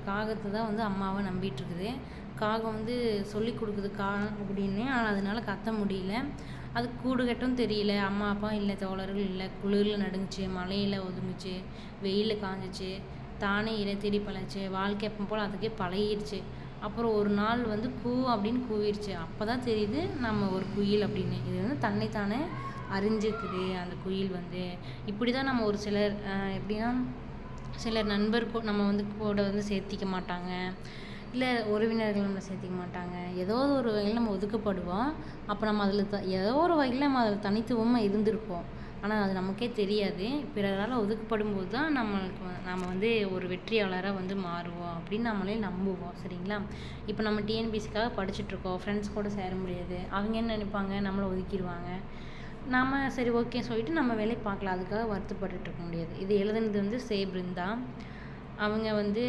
காகத்தை தான் வந்து அம்மாவை நம்பிட்டு இருக்குது. காகம் வந்து சொல்லி கொடுக்குது அப்படின்னு. ஆனால் அதனால கத்த முடியல. அது கூடு கட்டும் தெரியல. அம்மா அப்பா இல்லை, தோழர்கள் இல்லை. குளிரில் நடுங்குச்சு, மழையில் ஒதுங்குச்சு, வெயிலில் காஞ்சிச்சு, தானே இறை தேடி பழச்சு. வாழ்க்கை எப்போ போல் அதுக்கே பழகிடுச்சு. அப்புறம் ஒரு நாள் வந்து அப்படின்னு கூவிருச்சு. அப்போ தான் தெரியுது நம்ம ஒரு குயில் அப்படின்னு. இது வந்து தன்னைத்தானே அறிஞ்சிருக்குது அந்த குயில் வந்து. இப்படி தான் நம்ம ஒரு சிலர் எப்படின்னா, சிலர் நம்ம வந்து கூட வந்து சேர்த்திக்க மாட்டாங்க, இல்லை உறவினர்கள் நம்ம சேர்த்திக்க மாட்டாங்க. ஏதோ ஒரு வகையில் நம்ம ஒதுக்கப்படுவோம். அப்போ நம்ம அதில் ஏதோ ஒரு வகையில் நம்ம அதில் தனித்துவமாக இருந்திருப்போம். ஆனால் அது நமக்கே தெரியாது. பிறரால் ஒதுக்கப்படும் போது தான் நம்ம வந்து ஒரு வெற்றியாளராக வந்து மாறுவோம் அப்படின்னு நம்மளே நம்புவோம். சரிங்களா? இப்போ நம்ம டிஎன்பிஎஸ்சிக்காக படிச்சுட்ருக்கோம். ஃப்ரெண்ட்ஸ் கூட சேர முடியாது. அவங்க என்ன நினைப்பாங்க, நம்மளை ஒதுக்கிடுவாங்க. நாம் சரி ஓகே சொல்லிட்டு நம்ம வேலையை பார்க்கலாம். அதுக்காக வருத்தப்பட்டுட்டு இருக்க முடியாது. இது எழுதுனது வந்து பிருந்தா. அவங்க வந்து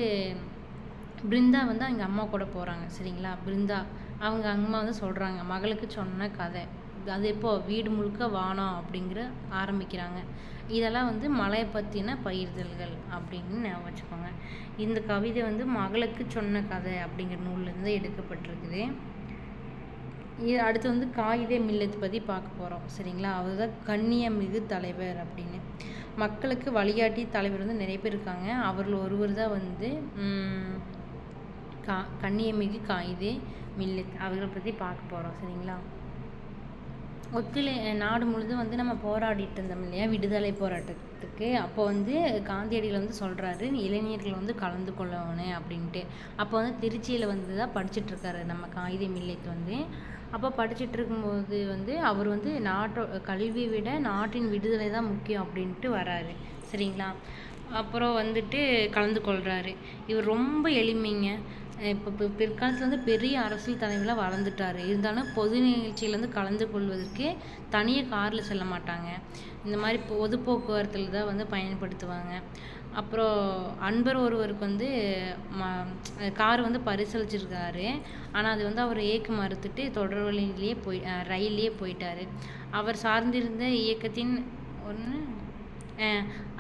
பிருந்தா வந்து அவங்க அம்மா கூட போகிறாங்க. சரிங்களா? பிருந்தா அவங்க அம்மா வந்து சொல்கிறாங்க, மகளுக்கு சொன்ன கதை. அது எப்போ வீடு முழுக்க வானம் அப்படிங்கிற ஆரம்பிக்கிறாங்க. இதெல்லாம் வந்து மலையை பற்றின பயிர்தல்கள் அப்படின்னு ஞாபகம் வச்சுக்கோங்க. இந்த கவிதை வந்து மகளுக்கு சொன்ன கதை அப்படிங்கிற நூல்லேருந்து எடுக்கப்பட்டிருக்குது. இது அடுத்து வந்து காயிதே மில்லத் பற்றி பார்க்க போகிறோம். சரிங்களா? அவர் தான் கண்ணியமிகு தலைவர் அப்படின்னு. மக்களுக்கு வழிகாட்டி தலைவர் வந்து நிறைய பேர் இருக்காங்க. அவர்கள் ஒருவர் தான் வந்து கண்ணியமிகு காயிதே மில்லத் அவர்களை பற்றி பார்க்க போகிறோம். சரிங்களா? நாடு முழுதும் வந்து நம்ம போராடிட்டு இருந்தோம் இல்லையா, விடுதலை போராட்டத்துக்கு. அப்போ வந்து காந்தியடிகள் வந்து சொல்கிறாரு, இளைஞர்கள் வந்து கலந்து கொள்ளணும் அப்படின்ட்டு. அப்போ வந்து திருச்சியில் வந்து தான் படிச்சுட்ருக்காரு நம்ம காயிதே மில்லத் வந்து. அப்போ படிச்சுட்டு இருக்கும்போது வந்து அவர் வந்து கல்வியை விட நாட்டின் விடுதலை தான் முக்கியம் அப்படின்ட்டு வராரு. சரிங்களா? அப்புறம் வந்துட்டு கலந்து கொள்கிறாரு. இவர் ரொம்ப எளிமைங்க. இப்போ பிற்காலத்தில் வந்து பெரிய அரசியல் தலைவராக வளர்ந்துட்டார். இருந்தாலும் பொது நிகழ்ச்சியிலேருந்து கலந்து கொள்வதற்கு தனியாக காரில் செல்ல மாட்டாங்க. இந்த மாதிரி பொது போக்குவரத்தில் தான் வந்து பயன்படுத்துவாங்க. அப்புறம் அன்பர் ஒருவருக்கு வந்து கார் வந்து பரிசளிச்சிருக்காரு. ஆனால் அது வந்து அவர் ஏற்க மறுத்துட்டு தொடர் வழியிலேயே ரயிலே போயிட்டார். அவர் சார்ந்திருந்த இயக்கத்தின்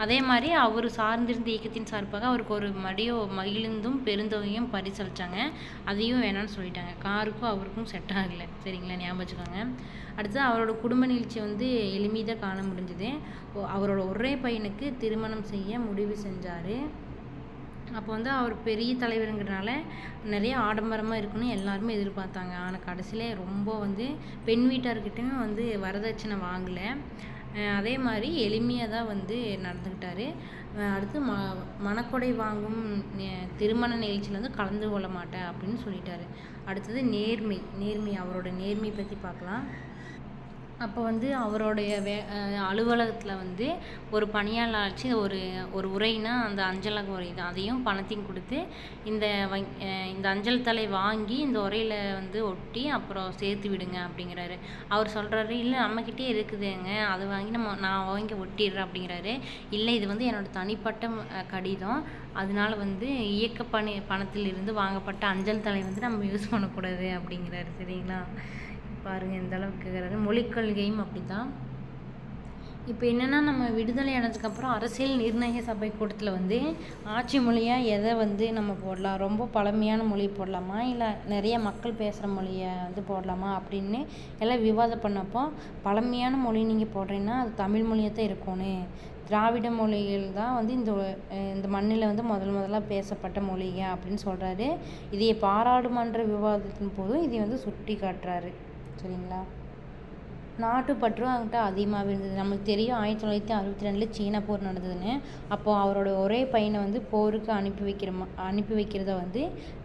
அதே மாதிரி அவர் சார்ந்திருந்த இயக்கத்தின் சார்பாக அவருக்கு ஒரு மகிழ்ந்தும் பெருந்தொகையும் பரிசளித்தாங்க. அதையும் வேணான்னு சொல்லிட்டாங்க. காருக்கும் அவருக்கும் செட் ஆகலை. சரிங்களா? ஞாபகம் வச்சுக்கோங்க. அடுத்து அவரோட குடும்ப நிகழ்ச்சி வந்து எளிமையாக காண முடிஞ்சுது. அவரோட ஒரே பையனுக்கு திருமணம் செய்ய முடிவு செஞ்சார். அப்போ வந்து அவர் பெரிய தலைவருங்கிறனால நிறைய ஆடம்பரமாக இருக்குன்னு எல்லாருமே எதிர்பார்த்தாங்க. ஆனால் கடைசியில் ரொம்ப வந்து பெண் வீட்டார்கிட்டையும் வந்து வரதட்சணை வாங்கலை. அதே மாதிரி எளிமையாக தான் வந்து நடந்துக்கிட்டார். அடுத்து மணக்கொடை வாங்கும் திருமண நிகழ்ச்சியில் வந்து கலந்து கொள்ள மாட்டேன் அப்படின்னு சொல்லிட்டாரு. அடுத்தது நேர்மை அவரோட நேர்மை பற்றி பார்க்கலாம். அப்போ வந்து அவருடைய அலுவலகத்தில் வந்து ஒரு பணியாளர் ஆச்சு ஒரு உரைனா அந்த அஞ்சலக உரை தான், அதையும் பணத்தையும் கொடுத்து இந்த இந்த அஞ்சல் தலை வாங்கி இந்த உரையில் வந்து ஒட்டி அப்புறம் சேர்த்து விடுங்க அப்படிங்கிறாரு. அவர் சொல்கிறாரு, இல்லை நம்மக்கிட்டே இருக்குதுங்க, அதை வாங்கி நான் வாங்கி ஒட்டிடுறேன் அப்படிங்கிறாரு. இல்லை, இது வந்து என்னோடய தனிப்பட்ட கடிதம், அதனால வந்து இயக்க பணத்திலிருந்து வாங்கப்பட்ட அஞ்சல் தலை வந்து நம்ம யூஸ் பண்ணக்கூடாது அப்படிங்கிறாரு. சரிங்களா? பாருங்கள் எந்த அளவுக்கு இருக்கிறது. மொழிக் கொள்கையும் அப்படி தான். இப்போ என்னென்னா, நம்ம விடுதலை ஆனதுக்கப்புறம் அரசியல் நிர்ணய சபை கூட்டத்தில் வந்து ஆட்சி மொழியாக எதை வந்து நம்ம போடலாம், ரொம்ப பழமையான மொழி போடலாமா, இல்லை நிறைய மக்கள் பேசுகிற மொழியை வந்து போடலாமா அப்படின்னு எல்லாம் விவாதம் பண்ணப்போ, பழமையான மொழி நீங்கள் போடுறீங்கன்னா அது தமிழ் மொழியாக தான் இருக்கணும், திராவிட மொழிகள் தான் வந்து இந்த மண்ணில் வந்து முதலாக பேசப்பட்ட மொழிங்க அப்படின்னு சொல்கிறாரு. இதை பாராளுமன்ற விவாதத்தின் போதும் இதை வந்து சுட்டி காட்டுறாரு. சரிங்களா? நாட்டுப்பற்றும் அவங்ககிட்ட அதிகமாகவே இருந்தது. நமக்கு தெரியும் 1962 சீனா போர் நடந்ததுன்னு. அப்போது அவரோட ஒரே பையனை வந்து போருக்கு அனுப்பி வைக்கிறத வந்து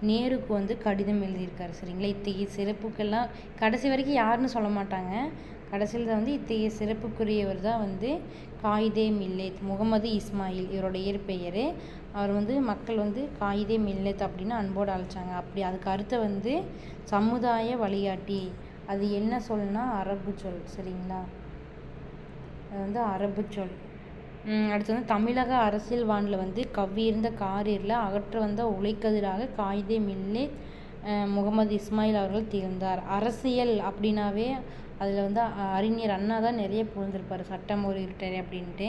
நேருக்கு வந்து கடிதம் எழுதியிருக்காரு. சரிங்களா? இத்தகைய சிறப்புக்கெல்லாம் கடைசி வரைக்கும் யாருன்னு சொல்ல மாட்டாங்க. கடைசியில் தான் வந்து இத்தகைய சிறப்புக்குரியவர் தான் வந்து காயிதே மில்லத் முகமது இஸ்மாயில், இவரோட இயற்பெயர். அவர் வந்து மக்கள் வந்து காயிதே மில்லத் அப்படின்னு அன்போடு அழைச்சாங்க. அப்படி அதுக்கு அடுத்து வந்து சமுதாய வழிகாட்டி, அது என்ன சொல்னா அரபு சொல். சரிங்களா? அது வந்து அரபு சொல். அடுத்து வந்து தமிழக அரசியல் வானில் வந்து கவ்வியிருந்த காரில் அகற்ற வந்த உழைக்கதிராக காயிதே மில்லத் முகமது இஸ்மாயில் அவர்கள் திகழ்ந்தார். அரசியல் அப்படின்னாவே அதில் வந்து அறிஞர் அண்ணா தான் நிறைய புரிந்திருப்பார், சட்டம் ஒரு இருட்டர் அப்படின்ட்டு.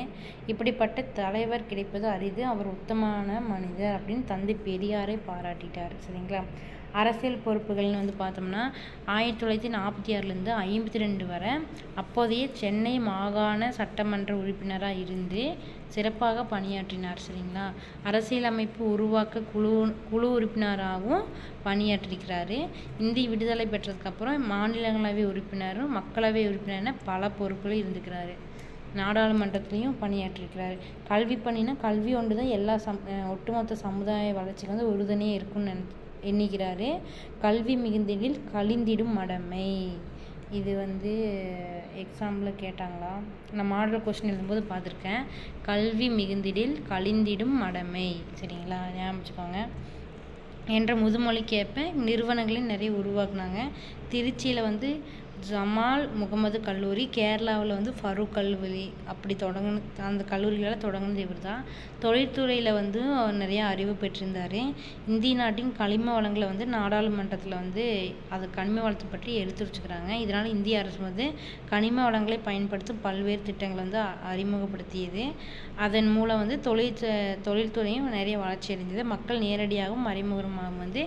இப்படிப்பட்ட தலைவர் கிடைப்பது அரிது, அவர் உத்தமமான மனிதர் அப்படின்னு தந்தை பெரியாரை பாராட்டிட்டார். சரிங்களா? அரசியல் பொறுப்புகள்னு வந்து பார்த்தோம்னா 1946 52 வரை அப்போதைய சென்னை மாகாண சட்டமன்ற உறுப்பினராக இருந்து சிறப்பாக பணியாற்றினார். சரிங்களா? அரசியலமைப்பு உருவாக்க குழு உறுப்பினராகவும் பணியாற்றிருக்கிறாரு. இந்திய விடுதலை பெற்றதுக்கப்புறம் மாநிலங்களவை உறுப்பினரும் மக்களவை உறுப்பினர்னு பல பொறுப்புகள் இருந்துக்கிறாரு. நாடாளுமன்றத்துலேயும் பணியாற்றிருக்கிறாரு. கல்வி பணினா கல்வி ஒன்று தான் எல்லா ஒட்டுமொத்த சமுதாய வளர்ச்சிக்கு வந்து உறுதுணையே இருக்குன்னு எண்ணுகிறாரு. கல்வி மிகுந்திடில் கழிந்திடும் மடமை, இது வந்து எக்ஸாம்பிள் கேட்டாங்களா, நான் மாடல் கொஸ்டின் எழுதும்போது பார்த்துருக்கேன். கல்வி மிகுந்திடில் கழிந்திடும் மடமை. சரிங்களா? ஞாபகம் வச்சுக்கோங்க. என்ற முதுமொழிக்கேற்ப நிறுவனங்களையும் நிறைய உருவாக்குனாங்க. திருச்சியில் வந்து ஜமால் முகமது கல்லூரி, கேரளாவில் வந்து ஃபரூக் கல்லூரி அப்படி அந்த கல்லூரிகளெல்லாம் தொடங்கினது இவர் தான். தொழில்துறையில் வந்து நிறையா அறிவு பெற்றிருந்தார். இந்திய நாட்டின் கனிம வளங்களை வந்து நாடாளுமன்றத்தில் வந்து அது கனிம வளத்தை பற்றி எடுத்துரைச்சுக்கிறாங்க. இதனால் இந்திய அரசு வந்து கனிம வளங்களை பயன்படுத்தும் பல்வேறு திட்டங்களை வந்து அறிமுகப்படுத்தியது. அதன் மூலம் வந்து தொழில்துறையும் நிறைய வளர்ச்சி அடைந்தது. மக்கள் நேரடியாகவும் மறைமுகமாகவும் வந்து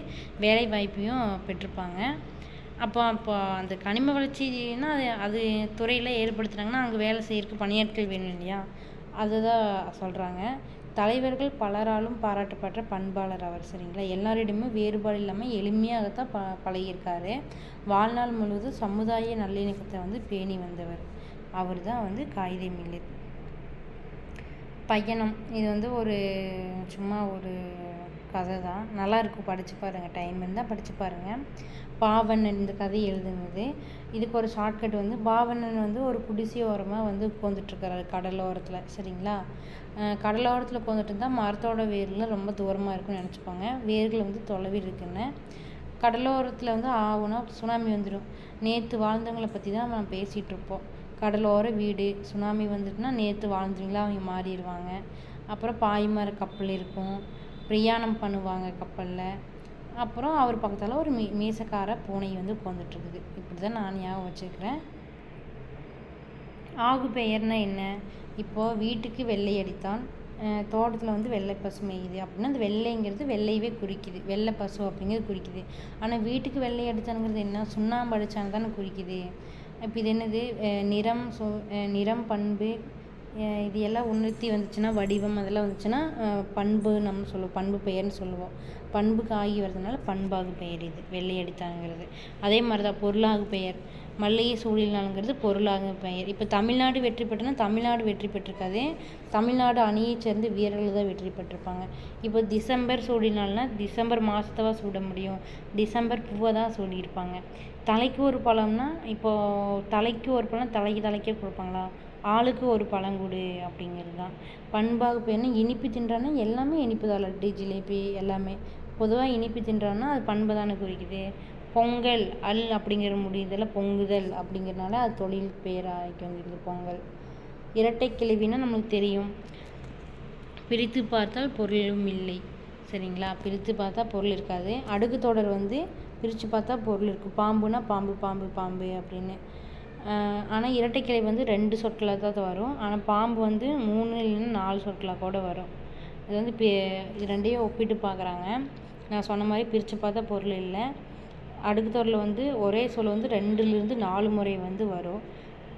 வேலை வாய்ப்பையும் பெற்றிருப்பாங்க. அப்போ அந்த கனிம வளர்ச்சின்னா அது துறையில் ஏற்படுத்துனாங்கன்னா அங்கே வேலை செய்யறதுக்கு பணியாட்கள் வேணும் இல்லையா, அதுதான் சொல்கிறாங்க. தலைவர்கள் பலராலும் பாராட்டப்பட்ட பண்பாளர் அவர். சரிங்களா? எல்லாரிடமும் வேறுபாடு இல்லாமல் எளிமையாகத்தான் பழகியிருக்காரு. வாழ்நாள் முழுவதும் சமுதாய நல்லிணக்கத்தை வந்து பேணி வந்தவர். அவர் தான் வந்து காயிதே மில்லத். பயணம், இது வந்து சும்மா ஒரு கதை தான், நல்லாயிருக்கும், படித்து பாருங்கள், டைம் இருந்தால் படித்து பாருங்கள். பாவண்ணன் இந்த கதை எழுதுனது. இதுக்கு ஒரு ஷார்ட்கட் வந்து பாவண்ணன் வந்து ஒரு குடிசை ஓரமாக வந்து உட்காந்துட்ருக்கிறாரு கடலோரத்தில். சரிங்களா? கடலோரத்தில் உட்காந்துட்டு இருந்தால் மரத்தோட வேர்லாம் ரொம்ப தூரமாக இருக்குன்னு நினச்சிக்கோங்க. வேர்கள் வந்து தொலைவில் இருக்குன்னு. கடலோரத்தில் வந்து ஆகுனா சுனாமி வந்துடும். நேற்று வாழ்ந்தவங்களை பற்றி தான் நம்ம பேசிகிட்டு இருப்போம். கடலோர வீடு சுனாமி வந்துட்டுனா நேற்று வாழ்ந்தவங்களா அவங்க மாறிடுவாங்க. அப்புறம் பாய்மர கப்பல் இருக்கும், பிரயாணம் பண்ணுவாங்க கப்பலில். அப்புறம் அவர் பக்கத்தில் ஒரு மீசக்கார பூனை வந்து உட்காந்துட்ருக்குது. இப்படி தான் நான் ஞாபகம் வச்சுருக்கிறேன். ஆகு பெயர்னா என்ன? இப்போது வீட்டுக்கு வெள்ளை அடித்தான், தோட்டத்தில் வந்து வெள்ளை பசு மேயுது அப்படின்னா அந்த வெள்ளைங்கிறது வெள்ளையவே குறிக்குது, வெள்ளை பசு அப்படிங்கிறது குறிக்குது. ஆனால் வீட்டுக்கு வெள்ளை அடித்தானுங்கிறது என்ன? சுண்ணாம்பு அடித்தான்னு தானே குறிக்குது. இப்போ இது என்னது? நிறம், பண்பு, இது எல்லாம் உணர்த்தி வந்துச்சுன்னா, வடிவம் அதெல்லாம் வந்துச்சுன்னா பண்பு நம்ம சொல்லுவோம், பண்பு பெயர்னு சொல்லுவோம். பண்புக்கு ஆகி வர்றதுனால பண்பாகு பெயர் இது வெள்ளை அடித்தானுங்கிறது. அதே மாதிரி தான் பொருளாகு பெயர், மல்லிகை சூழினாலுங்கிறது பொருளாகு பெயர். இப்போ தமிழ்நாடு வெற்றி பெற்றுனா தமிழ்நாடு வெற்றி பெற்றிருக்காது, தமிழ்நாடு அணியை சேர்ந்து வீரர்கள் தான் வெற்றி பெற்றிருப்பாங்க. இப்போ டிசம்பர் சூடினால்னா டிசம்பர் மாதத்தவா சூட முடியும், டிசம்பர் பூவை தான் சூடியிருப்பாங்க. தலைக்கு ஒரு பழம்னா இப்போது தலைக்கு ஒரு பழம் தலைக்கே கொடுப்பாங்களா? ஆளுக்கு ஒரு பழம் கொடு அப்படிங்கிறது தான். பண்பாக பேர்னா இனிப்பு தின்றான்னா எல்லாமே இனிப்பு தான். லட்டு, ஜிலேபி எல்லாமே. பொதுவாக இனிப்பு தின்றான்னா அது பண்பை தானே குறிக்குது. பொங்கல் அப்படிங்கிற முடியுதில் பொங்குதல் அப்படிங்கிறனால அது தொழில் பேராக வந்துருக்குது பொங்கல். இரட்டை கிளவினா நம்மளுக்கு தெரியும், பிரித்து பார்த்தால் பொருளும் இல்லை. சரிங்களா? பிரித்து பார்த்தா பொருள் இருக்காது. அடுக்கு தொடர் வந்து பிரித்து பார்த்தா பொருள் இருக்குது. பாம்புனா பாம்பு பாம்பு பாம்பு அப்படின்னு. ஆனால் இரட்டைக்கிளை வந்து 2 சொற்களாக தான் வரும். ஆனால் பாம்பு வந்து 3 இல்லைன்னா 4 சொற்களாக கூட வரும். இது வந்து இது ரெண்டையும் ஒப்பிட்டு பார்க்குறாங்க. நான் சொன்ன மாதிரி பிரித்து பார்த்தா பொருள் இல்லை. அடுக்கு தொடரில் வந்து ஒரே சொல் வந்து 2லேருந்து 4 முறை வந்து வரும்.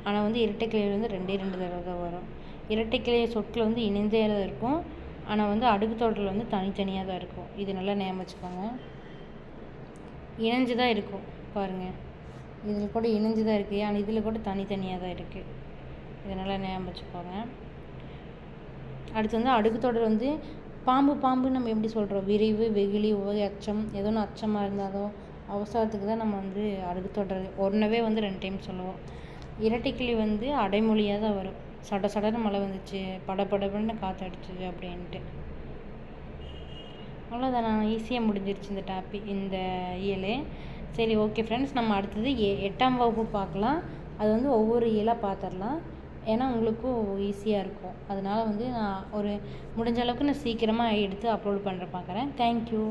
ஆனால் வந்து இரட்டைக்கிளையில் வந்து 2 தடவை தான் வரும். இரட்டைக்கிளை சொற்கள் வந்து இணைந்தே தான் இருக்கும். ஆனால் வந்து அடுக்கு தொடரில் வந்து தனித்தனியாக தான் இருக்கும். இது நல்லா ஞாபகம் வச்சுக்கோங்க. இணைஞ்சு தான் இருக்கும் பாருங்கள். இதில் கூட இணைஞ்சு தான் இருக்குது, ஆனால் இதில் கூட தனித்தனியாக தான் இருக்குது. இதனால் ஞாபகம் வச்சுக்கோங்க. அடுத்து வந்து அடுக்கு தொடர் வந்து பாம்பு பாம்பு நம்ம எப்படி சொல்கிறோம்? விரைவு, வெகுளி, உவகை, அச்சம். ஏதோ ஒன்று அச்சமாக இருந்தாலோ அவசரத்துக்கு தான் நம்ம வந்து அடுக்கு தொடர் ஒன்றவே வந்து 2 டைம் சொல்லுவோம். இரட்டைக்கிளி வந்து அடைமொழியாக தான் வரும். சட சடன்னு மழை வந்துச்சு, படபடன்னு காற்றடிச்சு அப்படின்ட்டு. அவ்வளோதான், நான் ஈஸியாக முடிஞ்சிருச்சு இந்த இயல். சரி, ஓகே ஃப்ரெண்ட்ஸ், நம்ம அடுத்தது 8ஆம் வகுப்பு பார்க்கலாம். அது வந்து ஒவ்வொரு இயலாக பார்த்துடலாம். ஏன்னா உங்களுக்கும் ஈஸியாக இருக்கும். அதனால் வந்து நான் முடிஞ்ச அளவுக்கு நான் சீக்கிரமாக எடுத்து அப்லோட் பண்ணுற பார்க்குறேன். தேங்க்யூ.